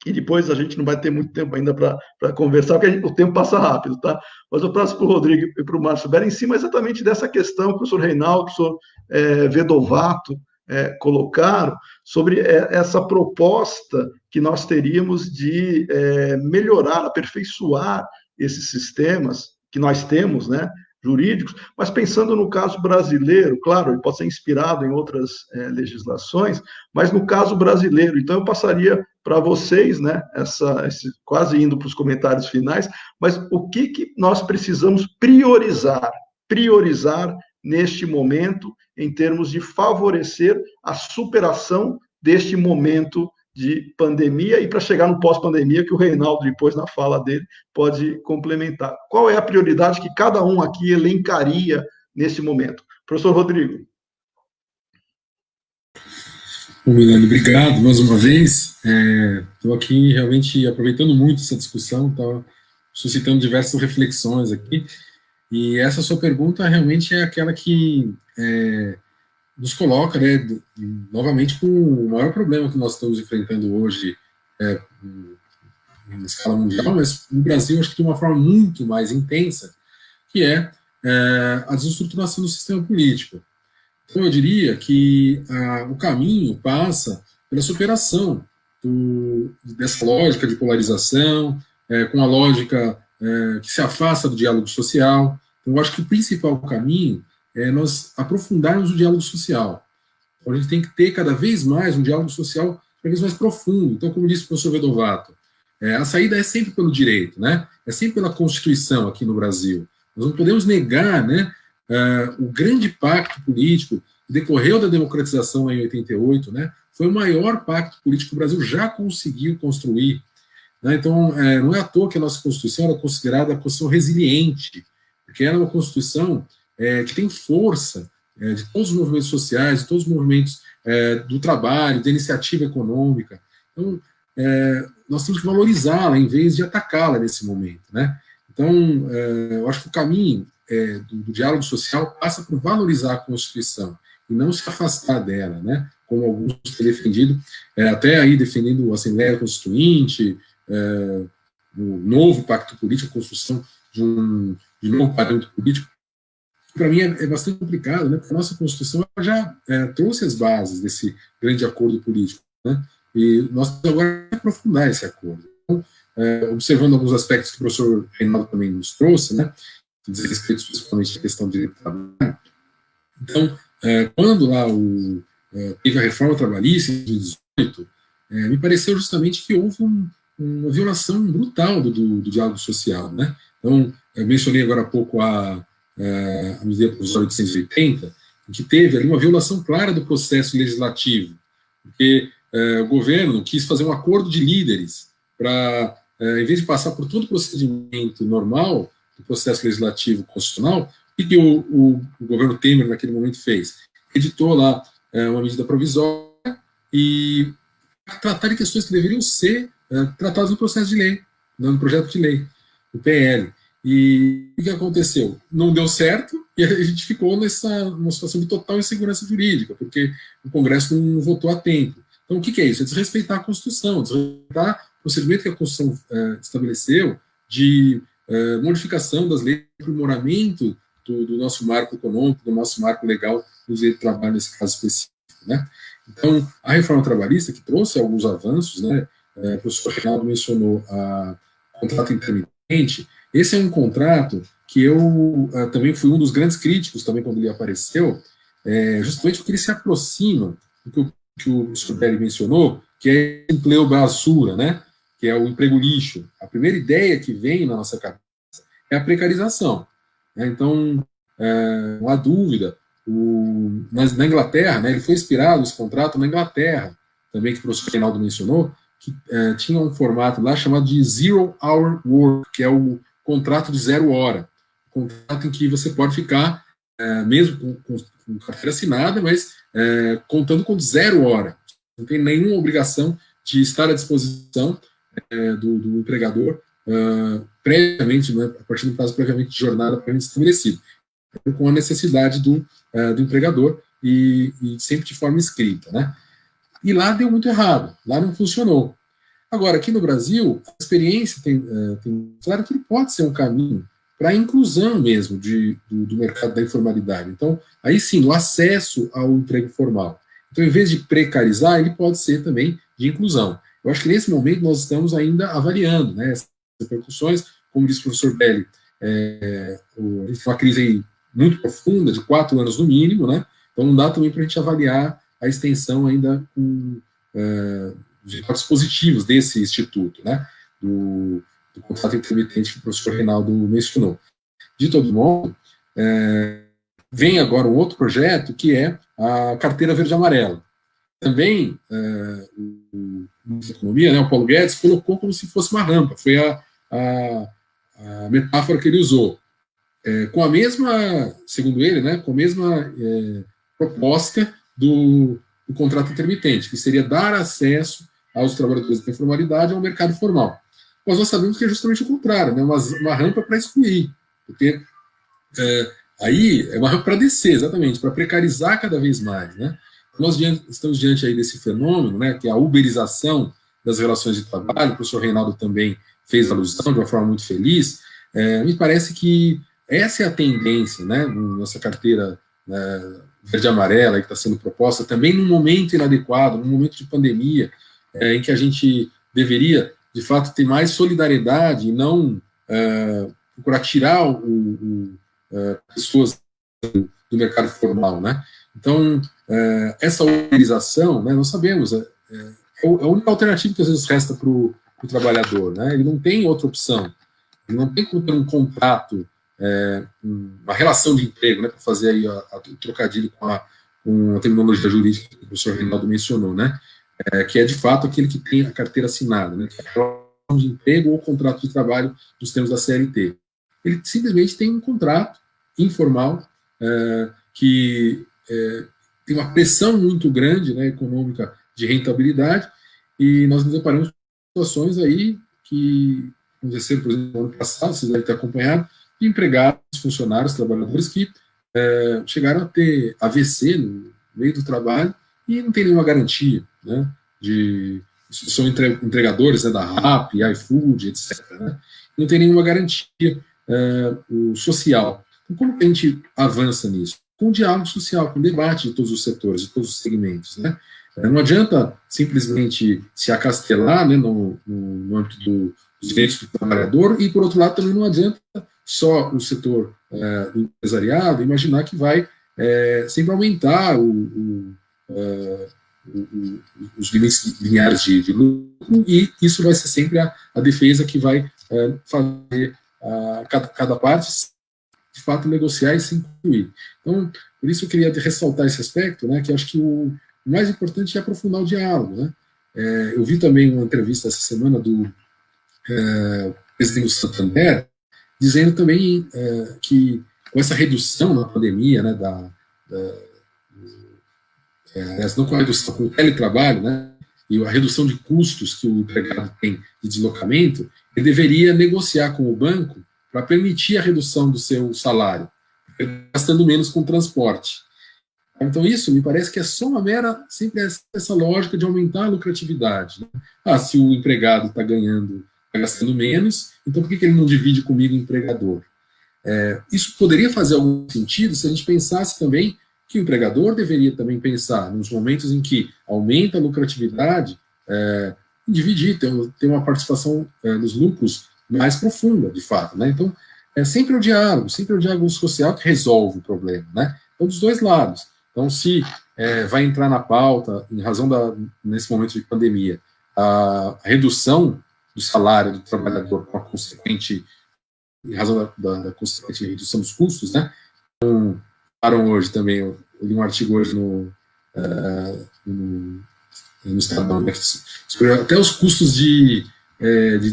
e depois a gente não vai ter muito tempo ainda para conversar, porque o tempo passa rápido, tá? Mas eu passo para o Rodrigo e para o Márcio Belli em cima exatamente dessa questão, professor Reinaldo, professor Vedovato, colocaram sobre essa proposta que nós teríamos de melhorar, aperfeiçoar esses sistemas que nós temos, né, jurídicos, mas pensando no caso brasileiro, claro, ele pode ser inspirado em outras legislações, mas no caso brasileiro, então eu passaria para vocês, né, quase indo para os comentários finais, mas o que nós precisamos priorizar neste momento, em termos de favorecer a superação deste momento de pandemia e para chegar no pós-pandemia, que o Reinaldo, depois na fala dele, pode complementar. Qual é a prioridade que cada um aqui elencaria nesse momento? Professor Rodrigo. Bom, Milani, obrigado mais uma vez. Estou aqui realmente aproveitando muito essa discussão, está suscitando diversas reflexões aqui, e essa sua pergunta realmente é aquela que nos coloca, né, novamente com o maior problema que nós estamos enfrentando hoje em escala mundial, mas no Brasil acho que de uma forma muito mais intensa, que é a desestruturação do sistema político. Então eu diria que o caminho passa pela superação dessa lógica de polarização, com a lógica que se afasta do diálogo social. Então eu acho que o principal caminho é nós aprofundarmos o diálogo social. Então, a gente tem que ter cada vez mais um diálogo social cada vez mais profundo. Então, como disse o professor Vedovato, a saída é sempre pelo direito, né? É sempre pela Constituição aqui no Brasil. Nós não podemos negar, né, o grande pacto político que decorreu da democratização em 88, né? Foi o maior pacto político que o Brasil já conseguiu construir. Né? Então, não é à toa que a nossa Constituição era considerada a Constituição resiliente, porque era uma Constituição que tem força de todos os movimentos sociais, de todos os movimentos do trabalho, da iniciativa econômica. Então, nós temos que valorizá-la em vez de atacá-la nesse momento, né? Então, eu acho que o caminho do diálogo social passa por valorizar a Constituição e não se afastar dela, né? Como alguns têm defendido, até aí defendendo a Assembleia Constituinte, o novo pacto político, a construção de um novo parâmetro político. Para mim é bastante complicado, né, porque a nossa Constituição já trouxe as bases desse grande acordo político, né, e nós agora vamos aprofundar esse acordo. Então, observando alguns aspectos que o professor Reinaldo também nos trouxe, né, que diz respeito principalmente à questão de trabalho. Então, quando lá teve a reforma trabalhista em 2018, me pareceu justamente que houve uma violação brutal do diálogo social, né. Então, eu mencionei agora há pouco a medida provisória 880, em que teve ali uma violação clara do processo legislativo, porque o governo quis fazer um acordo de líderes para, em vez de passar por todo o procedimento normal do processo legislativo constitucional, o que o governo Temer naquele momento fez? Editou lá uma medida provisória e tratar de questões que deveriam ser tratadas no processo de lei, no projeto de lei, o PL. E o que aconteceu? Não deu certo e a gente ficou numa situação de total insegurança jurídica, porque o Congresso não votou a tempo. Então, o que é isso? É desrespeitar a Constituição, desrespeitar o procedimento que a Constituição estabeleceu de modificação das leis, aprimoramento do nosso marco econômico, do nosso marco legal do direito do trabalho, nesse caso específico, né? Então, a reforma trabalhista, que trouxe alguns avanços, né? O professor Reinaldo mencionou o contrato intermitente. Esse é um contrato que eu também fui um dos grandes críticos também quando ele apareceu, justamente porque ele se aproxima do que o Sr. Belli mencionou, que é emprego basura, né? Que é o emprego lixo. A primeira ideia que vem na nossa cabeça é a precarização. Né? Então, não há dúvida, na Inglaterra, né, ele foi inspirado, esse contrato, na Inglaterra, também que o professor Reinaldo mencionou, que tinha um formato lá chamado de Zero Hour Work, que é o contrato de 0 hora, contrato em que você pode ficar, mesmo com carteira assinada, mas contando com 0 hora. Não tem nenhuma obrigação de estar à disposição do empregador previamente, né, a partir do prazo previamente de jornada previamente estabelecido, com a necessidade do empregador e sempre de forma escrita, né? E lá deu muito errado, lá não funcionou. Agora, aqui no Brasil, a experiência tem claro que ele pode ser um caminho para a inclusão mesmo do mercado da informalidade. Então, aí sim, o acesso ao emprego formal. Então, em vez de precarizar, ele pode ser também de inclusão. Eu acho que nesse momento nós estamos ainda avaliando, né, essas repercussões, como disse o professor Belli, a gente tem uma crise aí muito profunda, de 4 anos no mínimo, né, então não dá também para a gente avaliar a extensão ainda com os impactos positivos desse instituto, né, do contrato intermitente que o professor Reinaldo mencionou. De todo modo, vem agora um outro projeto, que é a carteira verde-amarela. Também, o Ministro da Economia, né, o Paulo Guedes, colocou como se fosse uma rampa, foi a metáfora que ele usou. Com a mesma, segundo ele, né, com a mesma proposta do contrato intermitente, que seria dar acesso aos trabalhadores da informalidade ao mercado formal. Mas nós sabemos que é justamente o contrário, né, uma rampa para excluir, porque aí é uma rampa para descer, exatamente, para precarizar cada vez mais, né. Nós estamos diante aí desse fenômeno, né, que é a uberização das relações de trabalho. O professor Reinaldo também fez alusão de uma forma muito feliz. Me parece que essa é a tendência, né, nessa carteira verde-amarela que está sendo proposta, também num momento inadequado, num momento de pandemia, em que a gente deveria, de fato, ter mais solidariedade e não procurar tirar pessoas do mercado formal, né? Então, essa uberização, né, nós sabemos, é a única alternativa que às vezes resta para o trabalhador, né? Ele não tem outra opção, ele não tem como ter um contrato, uma relação de emprego, né, para fazer aí o trocadilho com a terminologia jurídica que o professor Reinaldo mencionou, né? Que é de fato aquele que tem a carteira assinada, né, que é a relação de emprego ou contrato de trabalho nos termos da CLT. Ele simplesmente tem um contrato informal que tem uma pressão muito grande, né, econômica, de rentabilidade, e nós nos deparamos com situações aí que aconteceram, por exemplo, no ano passado, vocês devem ter acompanhado, de empregados, funcionários, trabalhadores que chegaram a ter AVC no meio do trabalho e não tem nenhuma garantia, né, são entregadores, né, da RAP, iFood, etc., né, não tem nenhuma garantia social. Então, como que a gente avança nisso? Com diálogo social, com debate de todos os setores, de todos os segmentos, né? Não adianta simplesmente se acastelar, né, no âmbito dos direitos do trabalhador, e, por outro lado, também não adianta só o setor do empresariado imaginar que vai sempre aumentar os limites lineares de lucro, e isso vai ser sempre a defesa que vai fazer cada parte, de fato, negociar e se incluir. Então, por isso eu queria ressaltar esse aspecto, né, que eu acho que o mais importante é aprofundar o diálogo, né. Eu vi também uma entrevista essa semana do presidente do Santander, dizendo também que com essa redução na pandemia, né, não com a redução, com o teletrabalho, né, e a redução de custos que o empregado tem de deslocamento, ele deveria negociar com o banco para permitir a redução do seu salário, gastando menos com transporte. Então, isso me parece que é só uma mera, sempre essa lógica de aumentar a lucratividade, né? Se o empregado está gastando menos, então por que ele não divide comigo o empregador? Isso poderia fazer algum sentido se a gente pensasse também que o empregador deveria também pensar nos momentos em que aumenta a lucratividade, dividir, ter uma participação nos lucros mais profunda, de fato, né? Então, sempre o diálogo social que resolve o problema, né? Então, dos dois lados. Então, se vai entrar na pauta, em razão nesse momento de pandemia, a redução do salário do trabalhador com a consequente, em razão da consequente redução dos custos, né? Então, hoje também, eu li um artigo hoje no Estadão, né, até os custos de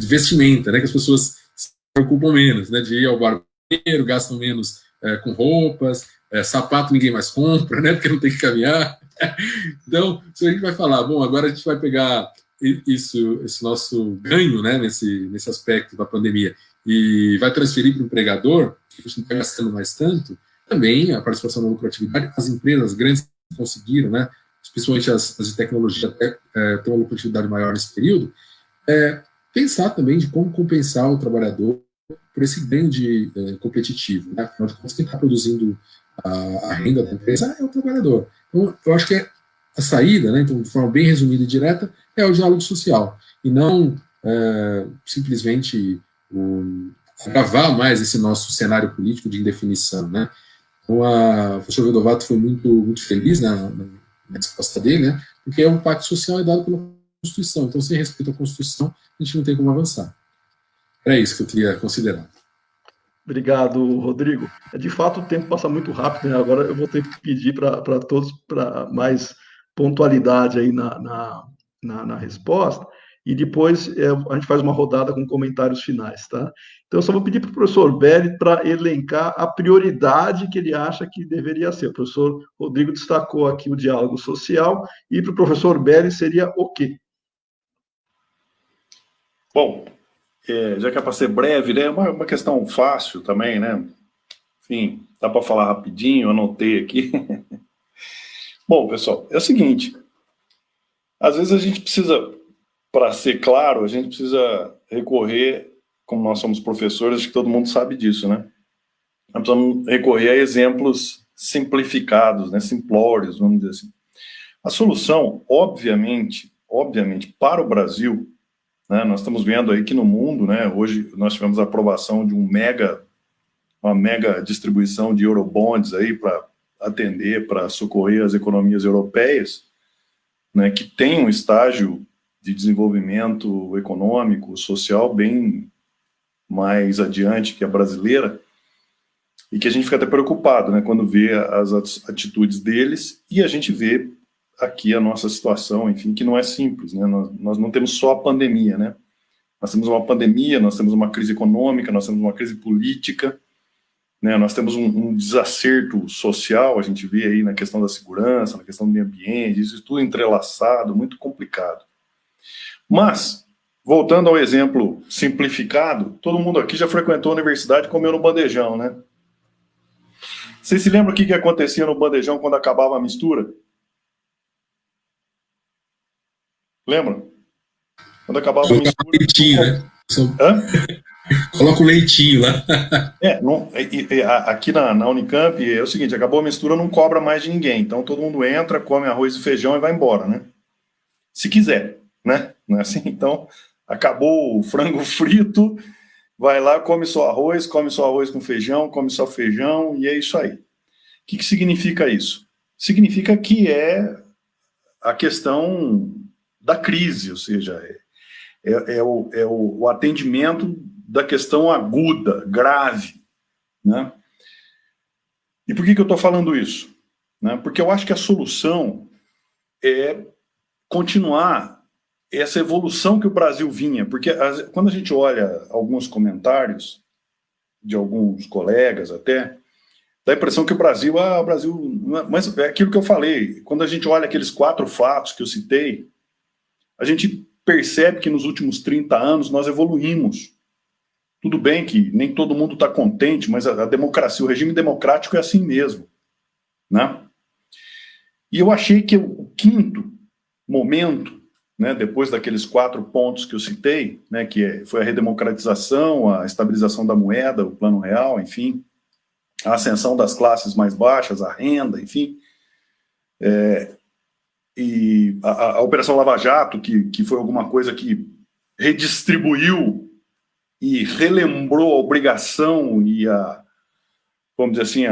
vestimenta, né, que as pessoas se preocupam menos, né, de ir ao barbeiro, gastam menos com roupas, sapato ninguém mais compra, né, porque não tem que caminhar. Então, se a gente vai falar, bom, agora a gente vai pegar esse nosso ganho, né, nesse aspecto da pandemia, e vai transferir para o empregador, que a gente não está gastando mais tanto, também a participação na lucratividade, as empresas grandes conseguiram, né, principalmente as de tecnologia, até ter uma lucratividade maior nesse período, pensar também de como compensar o trabalhador por esse ganho competitivo, né? Afinal de contas, quem está produzindo a renda da empresa é o trabalhador. Então, eu acho que a saída, né, então, de forma bem resumida e direta, é o diálogo social, e não simplesmente agravar mais esse nosso cenário político de indefinição, né. Então, o professor Vedovato foi muito feliz na resposta dele, né, porque o pacto social é dado pela Constituição, então, sem respeito à Constituição, a gente não tem como avançar. Era isso que eu queria considerar. Obrigado, Rodrigo. De fato, o tempo passa muito rápido, né? Agora eu vou ter que pedir para todos para mais pontualidade aí na resposta, e depois a gente faz uma rodada com comentários finais, tá? Então, eu só vou pedir para o professor Belli para elencar a prioridade que ele acha que deveria ser. O professor Rodrigo destacou aqui o diálogo social, e para o professor Belli seria o quê? Bom, já que é para ser breve, né, uma questão fácil também, né? Enfim, dá para falar rapidinho, anotei aqui. Bom, pessoal, é o seguinte, às vezes a gente precisa, para ser claro, a gente precisa recorrer, como nós somos professores, acho que todo mundo sabe disso, né? Nós precisamos recorrer a exemplos simplificados, né, simplórios, vamos dizer assim. A solução, obviamente, para o Brasil, né, nós estamos vendo aí que no mundo, né, hoje nós tivemos a aprovação de uma mega distribuição de eurobonds aí para atender, para socorrer as economias europeias, né, que tem um estágio de desenvolvimento econômico, social bem mais adiante que a brasileira, e que a gente fica até preocupado, né, quando vê as atitudes deles, e a gente vê aqui a nossa situação, enfim, que não é simples, né? Nós não temos só a pandemia, né? Nós temos uma pandemia, nós temos uma crise econômica, nós temos uma crise política, né? Nós temos um desacerto social, a gente vê aí na questão da segurança, na questão do meio ambiente, isso tudo entrelaçado, muito complicado. Mas, voltando ao exemplo simplificado, todo mundo aqui já frequentou a universidade e comeu no bandejão, né? Vocês se lembram o que acontecia no bandejão quando acabava a mistura? Lembram? Quando acabava a mistura... Leitinho, né? Hã? Coloca o leitinho lá. Aqui na Unicamp é o seguinte, acabou a mistura, não cobra mais de ninguém. Então todo mundo entra, come arroz e feijão e vai embora, né? Se quiser, né? Não é assim? Então, acabou o frango frito, vai lá, come só arroz com feijão, come só feijão, e é isso aí. O que significa isso? Significa que é a questão da crise, ou seja, o atendimento da questão aguda, grave, né? E por que eu estou falando isso? Né? Porque eu acho que a solução é continuar essa evolução que o Brasil vinha, porque quando a gente olha alguns comentários de alguns colegas até, dá a impressão que o Brasil, mas é aquilo que eu falei, quando a gente olha aqueles 4 fatos que eu citei, a gente percebe que nos últimos 30 anos nós evoluímos. Tudo bem que nem todo mundo está contente, mas a democracia, o regime democrático é assim mesmo, né? E eu achei que o quinto momento, né, depois daqueles 4 pontos que eu citei, né, que foi a redemocratização, a estabilização da moeda, o plano real, enfim, a ascensão das classes mais baixas, a renda, enfim, e a Operação Lava Jato, que foi alguma coisa que redistribuiu e relembrou a obrigação e vamos dizer assim,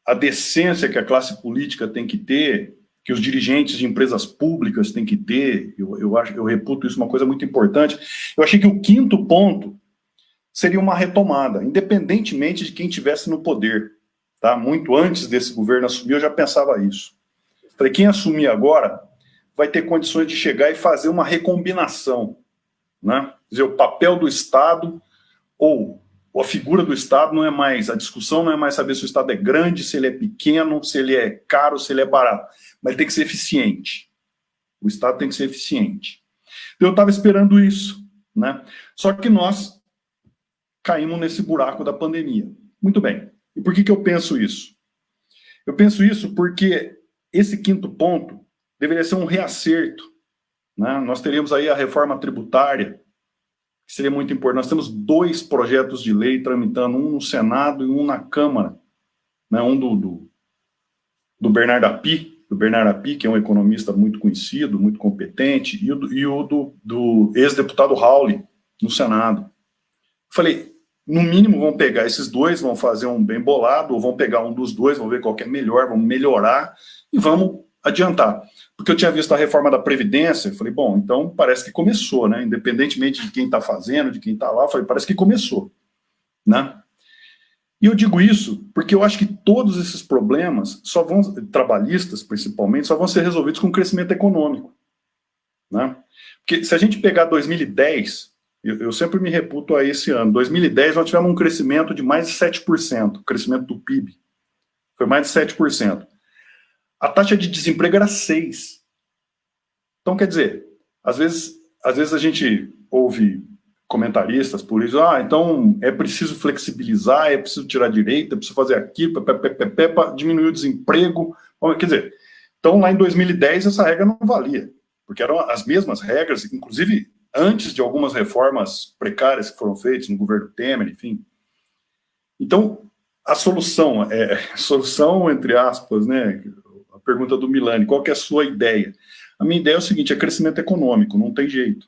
a decência que a classe política tem que ter, que os dirigentes de empresas públicas têm que ter. Eu reputo isso uma coisa muito importante. Eu achei que o quinto ponto seria uma retomada, independentemente de quem estivesse no poder. Tá? Muito antes desse governo assumir, eu já pensava isso. Falei, quem assumir agora vai ter condições de chegar e fazer uma recombinação, né? Quer dizer, o papel do Estado, ou a figura do Estado não é mais, a discussão não é mais saber se o Estado é grande, se ele é pequeno, se ele é caro, se ele é barato, mas ele tem que ser eficiente. O Estado tem que ser eficiente. Eu estava esperando isso, né? Só que nós caímos nesse buraco da pandemia. Muito bem. E por que eu penso isso? Eu penso isso porque esse quinto ponto deveria ser um reacerto, né? Nós teríamos aí a reforma tributária, que seria muito importante. Nós temos 2 projetos de lei tramitando, um no Senado e um na Câmara, né? Um do Bernardo Api, do Bernard Api, que é um economista muito conhecido, muito competente, e o do ex-deputado Rauli, no Senado. Falei, no mínimo vão pegar esses dois, vão fazer um bem bolado, ou vão pegar um dos dois, vão ver qual que é melhor, vamos melhorar, e vamos adiantar. Porque eu tinha visto a reforma da Previdência, eu falei, bom, então parece que começou, né? Independentemente de quem está fazendo, de quem está lá, eu falei, parece que começou, né? E eu digo isso porque eu acho que todos esses problemas, trabalhistas principalmente, só vão ser resolvidos com crescimento econômico, né? Porque se a gente pegar 2010, eu sempre me reputo a esse ano, 2010 nós tivemos um crescimento de mais de 7%, crescimento do PIB, foi mais de 7%. A taxa de desemprego era 6%. Então, quer dizer, às vezes a gente ouve comentaristas por isso, então é preciso flexibilizar, é preciso tirar direito, é preciso fazer aquilo, para diminuir o desemprego. Quer dizer, então lá em 2010 essa regra não valia, porque eram as mesmas regras, inclusive antes de algumas reformas precárias que foram feitas no governo Temer, enfim. Então, a solução, entre aspas, né, a pergunta do Milani, qual que é a sua ideia? A minha ideia é o seguinte, é crescimento econômico, não tem jeito.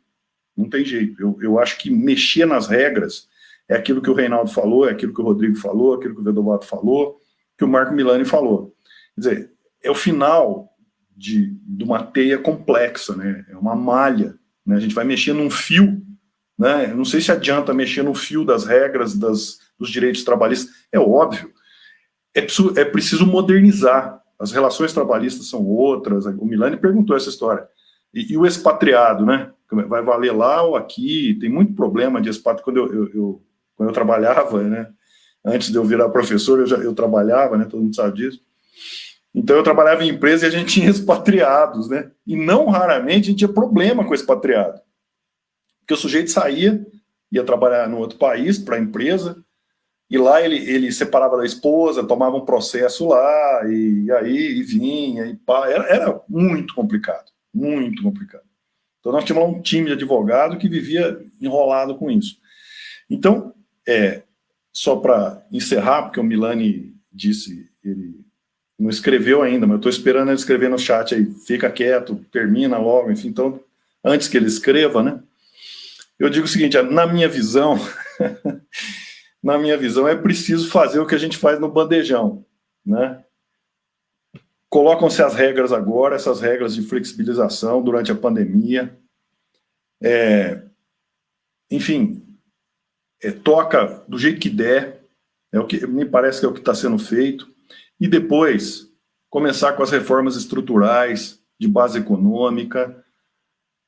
Não tem jeito. Eu acho que mexer nas regras é aquilo que o Reinaldo falou, é aquilo que o Rodrigo falou, aquilo que o Vedovato falou, que o Marco Milani falou. Quer dizer, é o final de uma teia complexa, né? É uma malha, né? A gente vai mexer num fio, né? Eu não sei se adianta mexer no fio das regras dos direitos trabalhistas. É óbvio. É preciso modernizar. As relações trabalhistas são outras. O Milani perguntou essa história. E o expatriado, né? Vai valer lá ou aqui? Tem muito problema de expatriado. Quando eu trabalhava, né? Antes de eu virar professor, eu trabalhava, né? Todo mundo sabe disso. Então, eu trabalhava em empresa e a gente tinha expatriados, né? E não raramente a gente tinha problema com expatriado. Porque o sujeito saía, ia trabalhar no outro país, para a empresa, e lá ele separava da esposa, tomava um processo lá, e aí vinha, e pá. Era muito complicado. Muito complicado. Então, nós tínhamos um time de advogado que vivia enrolado com isso. Então, só para encerrar, porque o Milani disse, ele não escreveu ainda, mas eu estou esperando ele escrever no chat aí, fica quieto, termina logo, enfim, então, antes que ele escreva, né, eu digo o seguinte, na minha visão, é preciso fazer o que a gente faz no bandejão, né, colocam-se as regras agora, essas regras de flexibilização durante a pandemia, enfim, toca do jeito que der, é o que me parece que é o que está sendo feito, e depois começar com as reformas estruturais, de base econômica,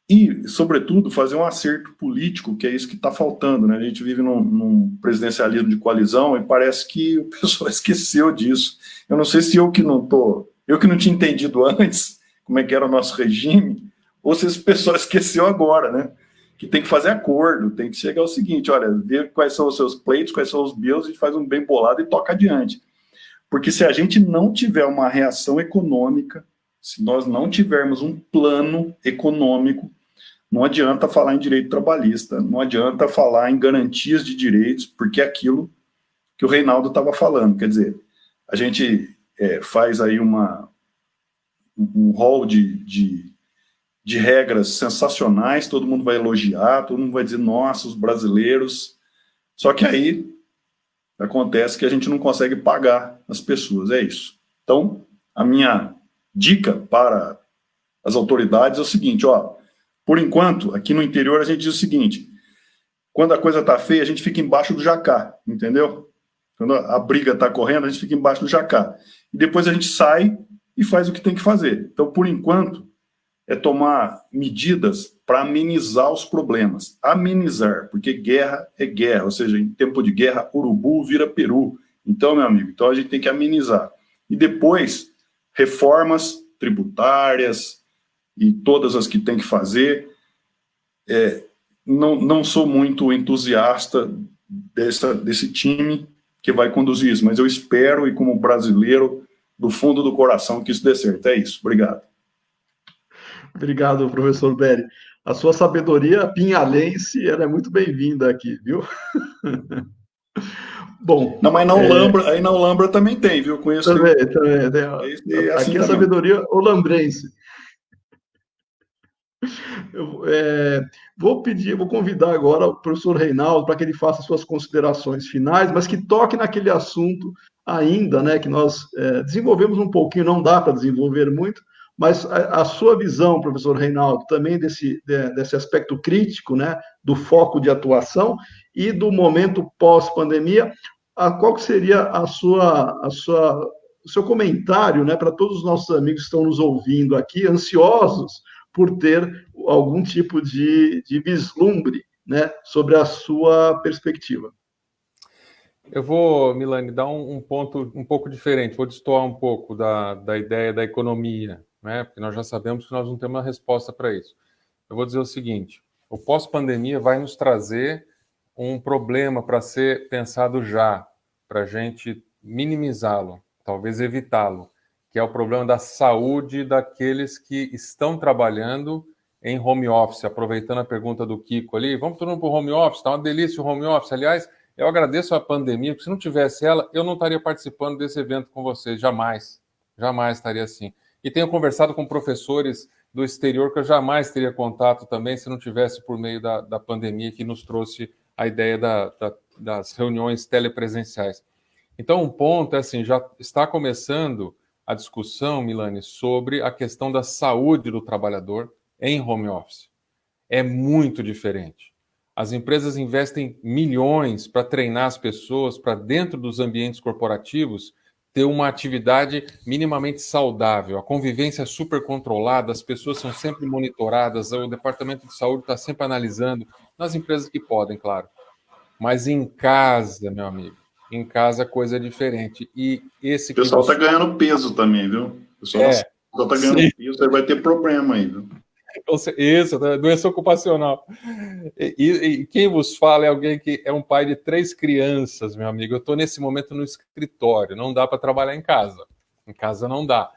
e, sobretudo, fazer um acerto político, que é isso que está faltando, né? A gente vive num presidencialismo de coalizão e parece que o pessoal esqueceu disso. Eu não sei se eu que não tinha entendido antes como é que era o nosso regime, ou se esse pessoal esqueceu agora, né? Que tem que fazer acordo, tem que chegar ao seguinte, olha, ver quais são os seus pleitos, quais são os meus, a gente faz um bem bolado e toca adiante. Porque se a gente não tiver uma reação econômica, se nós não tivermos um plano econômico, não adianta falar em direito trabalhista, não adianta falar em garantias de direitos, porque é aquilo que o Reinaldo estava falando, quer dizer, a gente faz aí um rol de regras sensacionais, todo mundo vai elogiar, todo mundo vai dizer, nossa, os brasileiros, só que aí acontece que a gente não consegue pagar as pessoas, é isso. Então, a minha dica para as autoridades é o seguinte, por enquanto, aqui no interior a gente diz o seguinte, quando a coisa está feia, a gente fica embaixo do jacá, entendeu? Quando a briga está correndo, a gente fica embaixo do jacá. E depois a gente sai e faz o que tem que fazer. Então, por enquanto, é tomar medidas para amenizar os problemas. Amenizar, porque guerra é guerra, ou seja, em tempo de guerra, urubu vira peru. Então, meu amigo, a gente tem que amenizar. E depois, reformas tributárias e todas as que tem que fazer. Não sou muito entusiasta desse time que vai conduzir isso, mas eu espero, e como brasileiro, do fundo do coração, que isso dê certo. É isso. Obrigado. Obrigado, professor Belli. A sua sabedoria pinhalense, ela é muito bem-vinda aqui, viu? Bom, Não, mas na Ulambra, aí na Ulambra também tem, viu? Conheço. também. Assim Aqui é também. sabedoria olambrense. Vou convidar agora o professor Reinaldo para que ele faça suas considerações finais, mas que toque naquele assunto ainda, né, que nós desenvolvemos um pouquinho, não dá para desenvolver muito, mas a sua visão, professor Reinaldo, também desse aspecto crítico, né, do foco de atuação e do momento pós-pandemia, qual que seria o seu comentário, né, para todos os nossos amigos que estão nos ouvindo aqui, ansiosos por ter algum tipo de vislumbre, né, sobre a sua perspectiva. Eu vou, Milani, dar um ponto um pouco diferente, vou destoar um pouco da ideia da economia, né, porque nós já sabemos que nós não temos uma resposta para isso. Eu vou dizer o seguinte, o pós-pandemia vai nos trazer um problema para ser pensado já, para a gente minimizá-lo, talvez evitá-lo, que é o problema da saúde daqueles que estão trabalhando em home office. Aproveitando a pergunta do Kiko ali, vamos todo mundo para o home office, está uma delícia o home office. Aliás, eu agradeço a pandemia, porque se não tivesse ela, eu não estaria participando desse evento com vocês, jamais estaria assim. E tenho conversado com professores do exterior que eu jamais teria contato também se não tivesse por meio da pandemia que nos trouxe a ideia das reuniões telepresenciais. Então, um ponto é assim, já está começando a discussão, Milani, sobre a questão da saúde do trabalhador em home office. É muito diferente. As empresas investem milhões para treinar as pessoas para, dentro dos ambientes corporativos, ter uma atividade minimamente saudável. A convivência é super controlada, as pessoas são sempre monitoradas, o departamento de saúde está sempre analisando, nas empresas que podem, claro. Mas em casa, meu amigo, em casa a coisa é diferente. E esse o pessoal está ganhando peso também, viu? O pessoal está ganhando peso, aí vai ter problema aí, viu? Isso, doença ocupacional. E quem vos fala é alguém que é um pai de 3 crianças, meu amigo. Eu estou nesse momento no escritório, não dá para trabalhar em casa. Em casa não dá.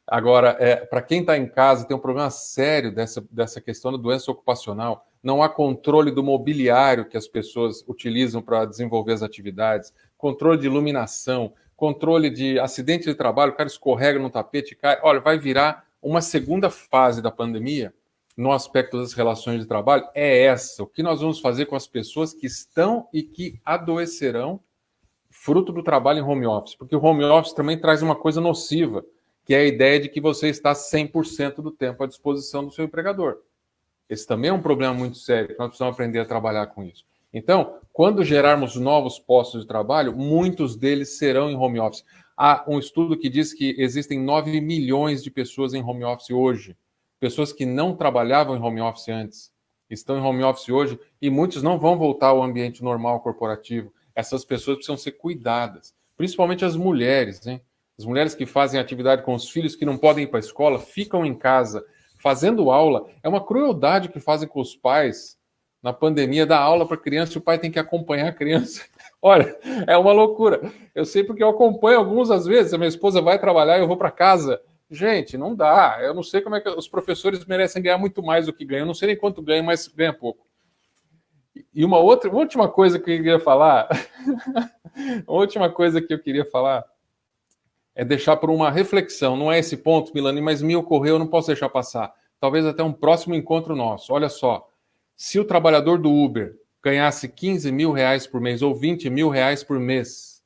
Agora, para quem está em casa, tem um problema sério dessa questão da doença ocupacional. Não há controle do mobiliário que as pessoas utilizam para desenvolver as atividades, controle de iluminação, controle de acidente de trabalho, o cara escorrega no tapete e cai. Olha, vai virar uma segunda fase da pandemia no aspecto das relações de trabalho, é essa. O que nós vamos fazer com as pessoas que estão e que adoecerão fruto do trabalho em home office? Porque o home office também traz uma coisa nociva, que é a ideia de que você está 100% do tempo à disposição do seu empregador. Esse também é um problema muito sério, que nós precisamos aprender a trabalhar com isso. Então, quando gerarmos novos postos de trabalho, muitos deles serão em home office. Há um estudo que diz que existem 9 milhões de pessoas em home office hoje. Pessoas que não trabalhavam em home office antes, estão em home office hoje, e muitos não vão voltar ao ambiente normal corporativo. Essas pessoas precisam ser cuidadas, principalmente as mulheres, hein? As mulheres que fazem atividade com os filhos que não podem ir para a escola, ficam em casa fazendo aula. É uma crueldade que fazem com os pais na pandemia, dar aula para a criança e o pai tem que acompanhar a criança. Olha, é uma loucura. Eu sei porque eu acompanho alguns às vezes. A minha esposa vai trabalhar e eu vou para casa. Gente, não dá. Eu não sei como é que os professores merecem ganhar muito mais do que ganham. Eu não sei nem quanto ganham, mas ganha pouco. E uma última coisa que eu queria falar, a última coisa que eu queria falar é deixar por uma reflexão. Não é esse ponto, Milani, mas me ocorreu, eu não posso deixar passar. Talvez até um próximo encontro nosso. Olha só, se o trabalhador do Uber ganhasse 15 mil reais por mês ou 20 mil reais por mês,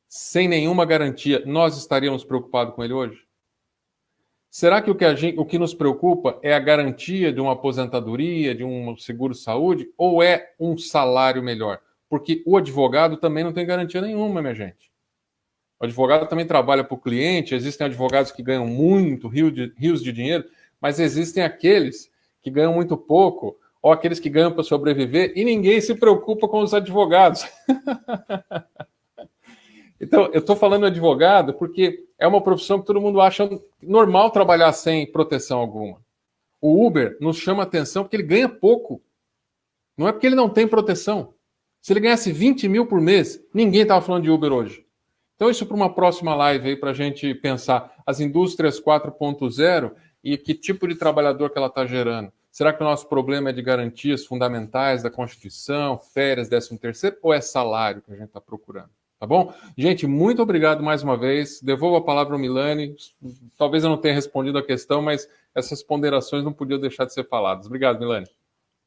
sem nenhuma garantia, nós estaríamos preocupados com ele hoje? Será que o que nos preocupa é a garantia de uma aposentadoria, de um seguro-saúde, ou é um salário melhor? Porque o advogado também não tem garantia nenhuma, minha gente. O advogado também trabalha para o cliente, existem advogados que ganham muito, rios de dinheiro, mas existem aqueles que ganham muito pouco, ou aqueles que ganham para sobreviver, e ninguém se preocupa com os advogados. Então, eu estou falando de advogado porque é uma profissão que todo mundo acha normal trabalhar sem proteção alguma. O Uber nos chama atenção porque ele ganha pouco. Não é porque ele não tem proteção. Se ele ganhasse 20 mil por mês, ninguém estava falando de Uber hoje. Então, isso para uma próxima live aí, para a gente pensar as indústrias 4.0 e que tipo de trabalhador que ela está gerando. Será que o nosso problema é de garantias fundamentais da Constituição, férias, 13º, ou é salário que a gente está procurando? Tá bom? Gente, muito obrigado mais uma vez. Devolvo a palavra ao Milani. Talvez eu não tenha respondido a questão, mas essas ponderações não podiam deixar de ser faladas. Obrigado, Milani.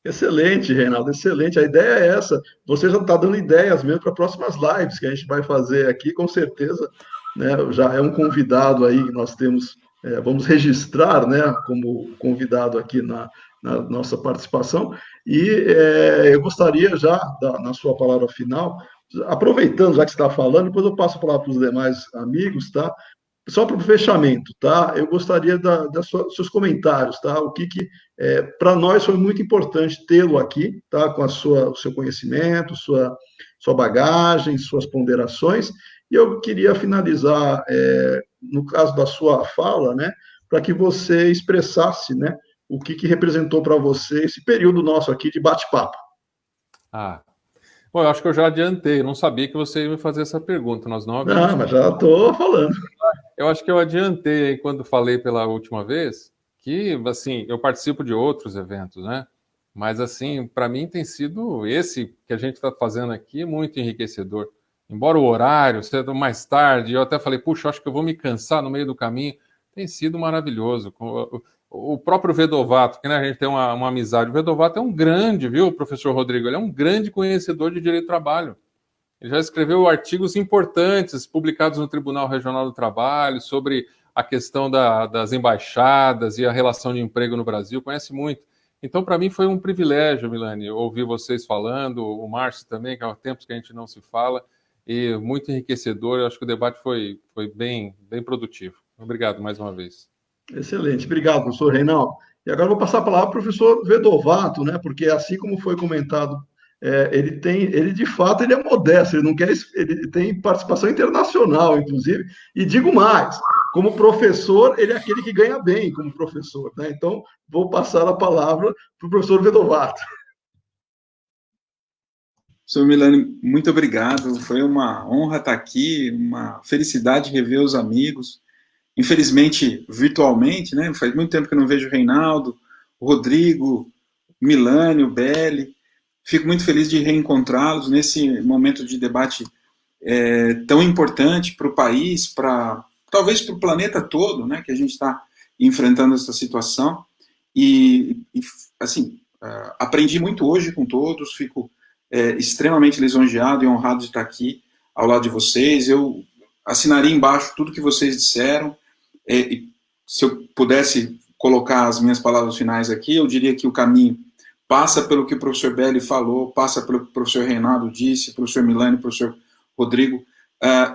Excelente, Reinaldo, excelente. A ideia é essa. Você já está dando ideias mesmo para próximas lives que a gente vai fazer aqui, com certeza. Né, já é um convidado aí que nós temos, vamos registrar, né, como convidado aqui na nossa participação. E eu gostaria já, na sua palavra final, aproveitando, já que você está falando, depois eu passo a palavra para os demais amigos, tá? Só para o fechamento, tá? Eu gostaria dos seus comentários, tá? O que para nós foi muito importante tê-lo aqui, tá? Com o seu conhecimento, sua bagagem, suas ponderações. E eu queria finalizar, no caso da sua fala, né? Para que você expressasse, né? O que representou para você esse período nosso aqui de bate-papo. Bom, eu acho que eu já adiantei, eu não sabia que você ia me fazer essa pergunta. Nós não havíamos... Não, mas já estou falando. Eu acho que eu adiantei quando falei pela última vez que, assim, eu participo de outros eventos, né? Mas, assim, para mim tem sido esse que a gente está fazendo aqui muito enriquecedor. Embora o horário seja mais tarde, eu até falei, puxa, acho que eu vou me cansar no meio do caminho. Tem sido maravilhoso. O próprio Vedovato, que né, a gente tem uma amizade. O Vedovato é um grande, viu, professor Rodrigo? Ele é um grande conhecedor de direito do trabalho. Ele já escreveu artigos importantes publicados no Tribunal Regional do Trabalho sobre a questão das embaixadas e a relação de emprego no Brasil. Conhece muito. Então, para mim, foi um privilégio, Milani, ouvir vocês falando, o Márcio também, que há tempos que a gente não se fala, e muito enriquecedor. Eu acho que o debate foi bem produtivo. Obrigado mais uma vez. Excelente, obrigado, professor Reinaldo. E agora eu vou passar a palavra para o professor Vedovato, né? Porque assim como foi comentado, ele de fato ele é modesto, ele tem participação internacional, inclusive. E digo mais, como professor, ele é aquele que ganha bem como professor, né? Então vou passar a palavra para o professor Vedovato. Professor Milani, muito obrigado. Foi uma honra estar aqui, uma felicidade rever os amigos. Infelizmente, virtualmente, né? Faz muito tempo que eu não vejo o Reinaldo, o Rodrigo, o Milani, o Belli. Fico muito feliz de reencontrá-los nesse momento de debate tão importante para o país, talvez para o planeta todo, né? Que a gente está enfrentando essa situação. E assim, aprendi muito hoje com todos, fico extremamente lisonjeado e honrado de estar aqui ao lado de vocês. Eu assinaria embaixo tudo que vocês disseram. Se eu pudesse colocar as minhas palavras finais aqui, eu diria que o caminho passa pelo que o professor Belli falou, passa pelo que o professor Reinaldo disse, o professor Milani, o professor Rodrigo.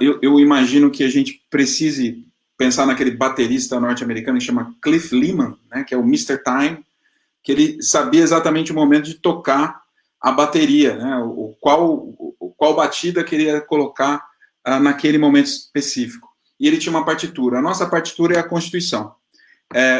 Eu imagino que a gente precise pensar naquele baterista norte-americano que chama Cliff Leeman, né, que é o Mr. Time, que ele sabia exatamente o momento de tocar a bateria, né, qual batida queria colocar naquele momento específico. E ele tinha uma partitura. A nossa partitura é a Constituição.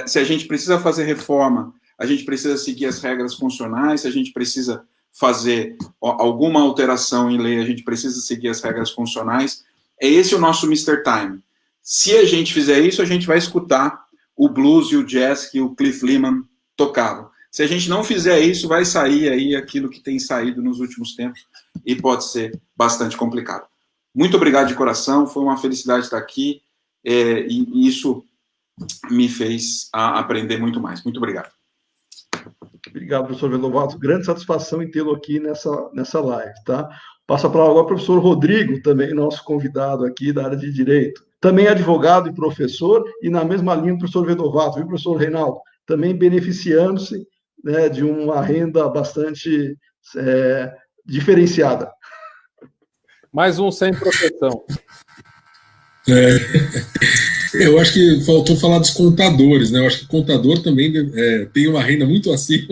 Se a gente precisa fazer reforma, a gente precisa seguir as regras funcionais, se a gente precisa fazer alguma alteração em lei, a gente precisa seguir as regras funcionais. É esse o nosso Mr. Time. Se a gente fizer isso, a gente vai escutar o blues e o jazz que o Cliff Leeman tocava. Se a gente não fizer isso, vai sair aí aquilo que tem saído nos últimos tempos e pode ser bastante complicado. Muito obrigado de coração, foi uma felicidade estar aqui e isso me fez aprender muito mais. Muito obrigado. Obrigado, professor Vedovato. Grande satisfação em tê-lo aqui nessa live, tá? Passo a palavra agora para o professor Rodrigo, também nosso convidado aqui da área de Direito. Também advogado e professor, e na mesma linha do professor Vedovato, viu, professor Reinaldo? Também beneficiando-se, né, de uma renda bastante diferenciada. Mais um sem proteção. Eu acho que faltou falar dos contadores, né? Eu acho que o contador também tem uma renda muito acima.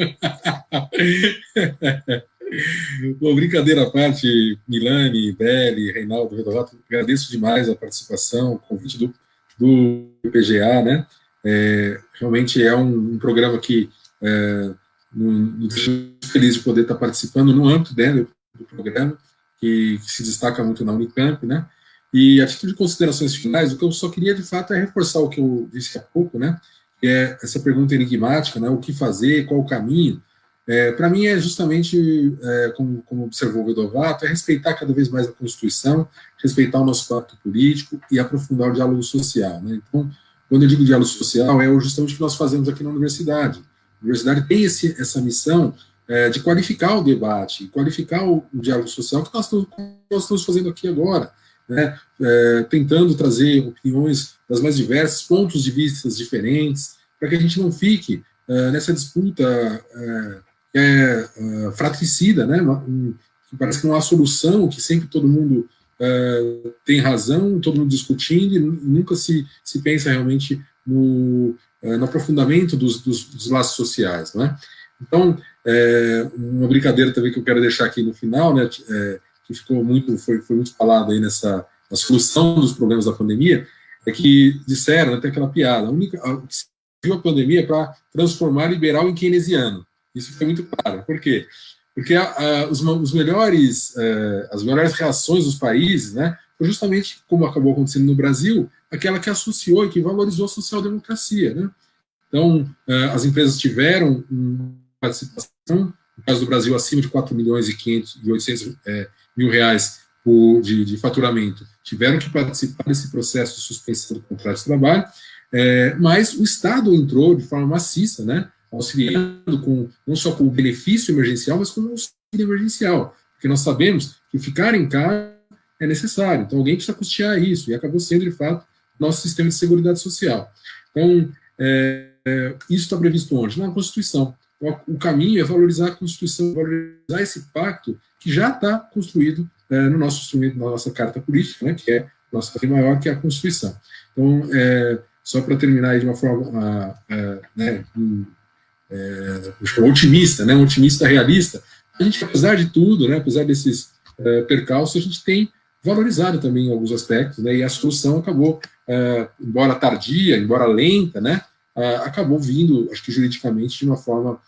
Bom, brincadeira à parte, Milani, Belli, Reinaldo, Vedovato, agradeço demais a participação, o convite do PGA, né? Realmente é um programa que me deixa muito feliz de poder estar participando no âmbito do programa, que se destaca muito na Unicamp, né? E a título de considerações finais, o que eu só queria, de fato, é reforçar o que eu disse há pouco, né? é essa pergunta enigmática, né, o que fazer, qual o caminho. Para mim é justamente, como observou o Vedovato, é respeitar cada vez mais a Constituição, respeitar o nosso pacto político e aprofundar o diálogo social, né? Então, quando eu digo diálogo social, é justamente o que nós fazemos aqui na universidade. A universidade tem essa missão de qualificar o debate, qualificar o diálogo social que nós estamos fazendo aqui agora, né? Tentando trazer opiniões das mais diversas, pontos de vista diferentes, para que a gente não fique nessa disputa fratricida, né? Que parece que não há solução, que sempre todo mundo tem razão, todo mundo discutindo, e nunca se pensa realmente no aprofundamento dos laços sociais, né? Então, uma brincadeira também que eu quero deixar aqui no final, né, que foi muito falado aí na solução dos problemas da pandemia, é que disseram, até aquela piada, que se viu a pandemia para transformar liberal em keynesiano. Isso foi muito claro. Por quê? Porque as melhores reações dos países, né, foi justamente, como acabou acontecendo no Brasil, aquela que associou e que valorizou a social-democracia, né? Então, as empresas tiveram participação, no caso do Brasil, acima de 4 milhões e 800 mil reais de faturamento, tiveram que participar desse processo de suspensão do contrato de trabalho, mas o Estado entrou de forma maciça, né, auxiliando não só com o benefício emergencial, mas com o auxílio emergencial, porque nós sabemos que ficar em casa é necessário, então alguém precisa custear isso, e acabou sendo, de fato, nosso sistema de seguridade social. Então, isso está previsto onde? Na Constituição. O caminho é valorizar a Constituição, valorizar esse pacto que já está construído no nosso instrumento, na nossa carta política, né, que é a nossa lei maior, que é a Constituição. Então, só para terminar aí de uma forma otimista, né, um otimista realista, a gente, apesar de tudo, né, apesar desses percalços, a gente tem valorizado também alguns aspectos, né, e a solução acabou, embora tardia, embora lenta, né, acabou vindo, acho que juridicamente, de uma forma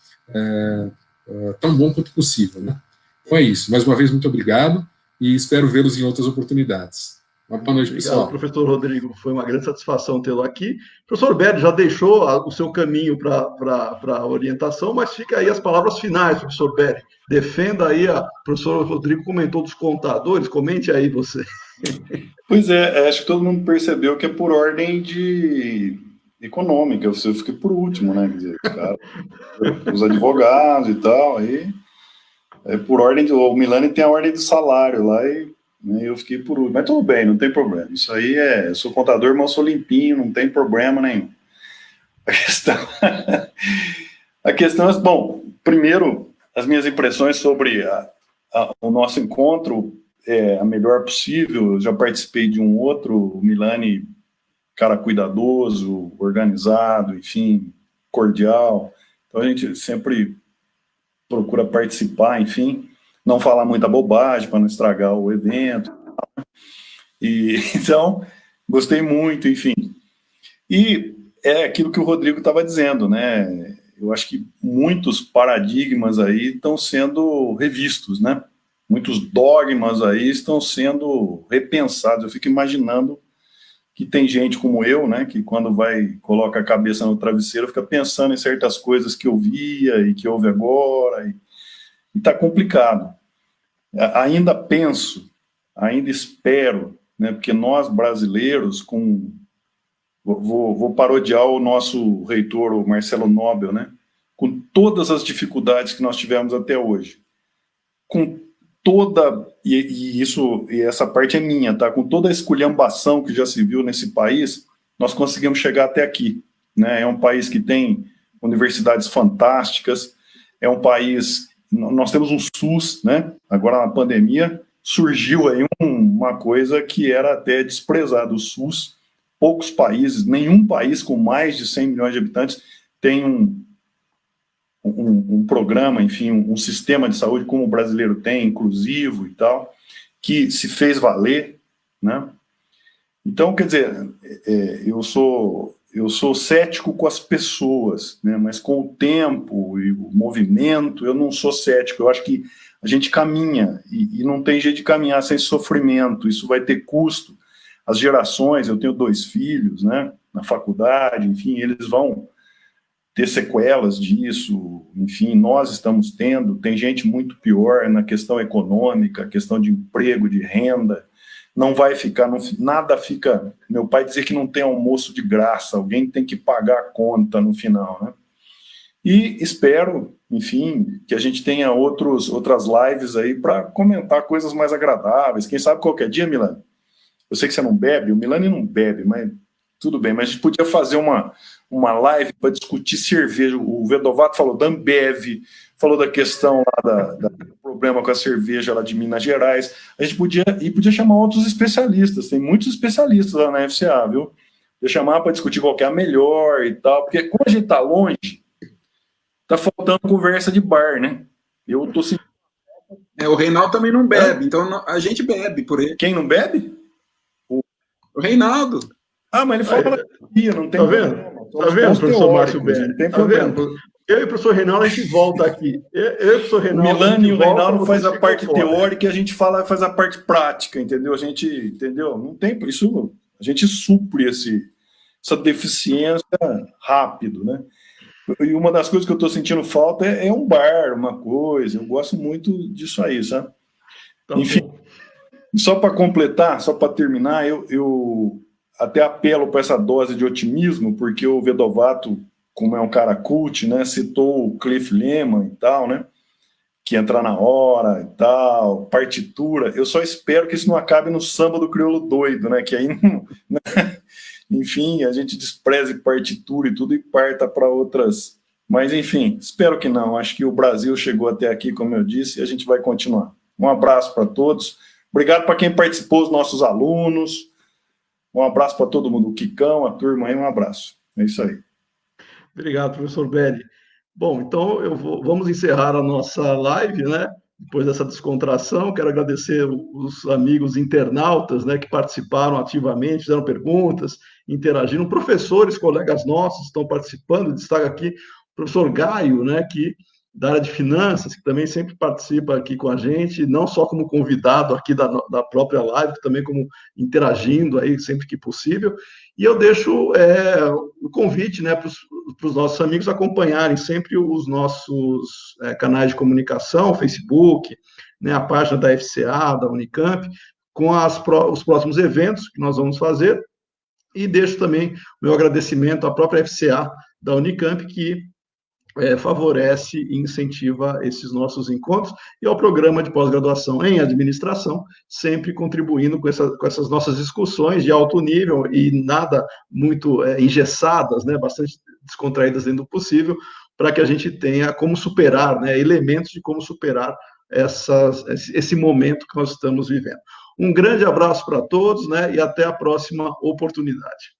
tão bom quanto possível, né. Então é isso. Mais uma vez, muito obrigado e espero vê-los em outras oportunidades. Uma boa noite, pessoal. Obrigado, professor Rodrigo. Foi uma grande satisfação tê-lo aqui. O professor Belli já deixou o seu caminho para a orientação, mas fica aí as palavras finais, professor Belli. Defenda aí, o professor Rodrigo comentou dos contadores, comente aí você. Pois acho que todo mundo percebeu que é por ordem econômica, eu fiquei por último, né? Quer dizer, cara, os advogados e tal, aí por ordem o Milani tem a ordem de salário lá e eu fiquei por último, mas tudo bem, não tem problema, isso aí eu sou contador, mas eu sou limpinho, não tem problema nenhum. A questão é, bom, primeiro, as minhas impressões sobre o nosso encontro é a melhor possível. Eu já participei de um outro, o Milani, cara cuidadoso, organizado, enfim, cordial, então a gente sempre procura participar, enfim, não falar muita bobagem para não estragar o evento. E então, gostei muito, enfim. E é aquilo que o Rodrigo estava dizendo, né? Eu acho que muitos paradigmas aí estão sendo revistos, né? Muitos dogmas aí estão sendo repensados. Eu fico imaginando que tem gente como eu, né, que quando coloca a cabeça no travesseiro, fica pensando em certas coisas que eu via e que ouve agora, e está complicado. Ainda penso, ainda espero, né, porque nós brasileiros, vou parodiar o nosso reitor, o Marcelo Nobel, né, com todas as dificuldades que nós tivemos até hoje, com toda, e essa parte é minha, tá? Com toda a esculhambação que já se viu nesse país, nós conseguimos chegar até aqui, né? É um país que tem universidades fantásticas, é um país, nós temos um SUS, né? Agora na pandemia surgiu aí uma coisa que era até desprezada, o SUS. Poucos países, nenhum país com mais de 100 milhões de habitantes tem um programa, enfim, um sistema de saúde como o brasileiro tem, inclusivo e tal, que se fez valer, né? Então, quer dizer, eu sou cético com as pessoas, né? Mas com o tempo e o movimento, eu não sou cético. Eu acho que a gente caminha e não tem jeito de caminhar sem sofrimento. Isso vai ter custo. As gerações, eu tenho 2 filhos, né? Na faculdade, enfim, eles vão ter sequelas disso, enfim, nós estamos tendo, tem gente muito pior na questão econômica, questão de emprego, de renda, não vai ficar, nada fica, meu pai dizia que não tem almoço de graça, alguém tem que pagar a conta no final, né? E espero, enfim, que a gente tenha outras lives aí para comentar coisas mais agradáveis, quem sabe qualquer dia, Milani, eu sei que você não bebe, o Milani não bebe, mas tudo bem, mas a gente podia fazer uma live para discutir cerveja. O Vedovato falou da Ambev, falou da questão lá do problema com a cerveja lá de Minas Gerais. A gente podia chamar outros especialistas, tem muitos especialistas lá na FCA, viu? Podia chamar para discutir qual que é a melhor e tal, porque quando a gente está longe, tá faltando conversa de bar, né? Eu tô sentindo... O Reinaldo também não bebe, então a gente bebe por ele. Quem não bebe? O Reinaldo. Mas ele fala não tem problema. Tá vendo, professor Márcio Belli? Não tem tá problema. Vendo? Eu e o professor Reinaldo, a gente volta aqui. Eu e o professor Reinaldo... O Milani e o Reinaldo faz a parte fora. teórica e a gente faz a parte prática, entendeu? A gente, entendeu? Não tem isso, a gente supre essa deficiência rápido, né? E uma das coisas que eu estou sentindo falta é um bar, uma coisa. Eu gosto muito disso aí, sabe? Tá Enfim, bom. Só para completar, só para terminar, eu até apelo para essa dose de otimismo, porque o Vedovato, como é um cara cult, né, citou o Cliff Lehman e tal, né, que entrar na hora e tal, partitura. Eu só espero que isso não acabe no samba do crioulo doido, né, que aí, né, enfim, a gente despreze partitura e tudo e parta para outras. Mas, enfim, espero que não. Acho que o Brasil chegou até aqui, como eu disse, e a gente vai continuar. Um abraço para todos. Obrigado para quem participou, os nossos alunos. Um abraço para todo mundo, o Kikão, a turma aí, um abraço. É isso aí. Obrigado, professor Belli. Bom, então vamos encerrar a nossa live, né? Depois dessa descontração, quero agradecer os amigos internautas, né, que participaram ativamente, fizeram perguntas, interagiram, professores, colegas nossos estão participando, destaca aqui o professor Gaio, né, que da área de finanças, que também sempre participa aqui com a gente, não só como convidado aqui da própria live, também como interagindo aí sempre que possível. E eu deixo o convite, né, para os nossos amigos acompanharem sempre os nossos canais de comunicação, Facebook, né, a página da FCA, da Unicamp, com os próximos eventos que nós vamos fazer. E deixo também o meu agradecimento à própria FCA da Unicamp, que favorece e incentiva esses nossos encontros, e ao programa de pós-graduação em administração, sempre contribuindo com essas nossas discussões de alto nível e nada muito engessadas, né, bastante descontraídas dentro do possível, para que a gente tenha como superar, né, elementos de como superar esse momento que nós estamos vivendo. Um grande abraço para todos, né, e até a próxima oportunidade.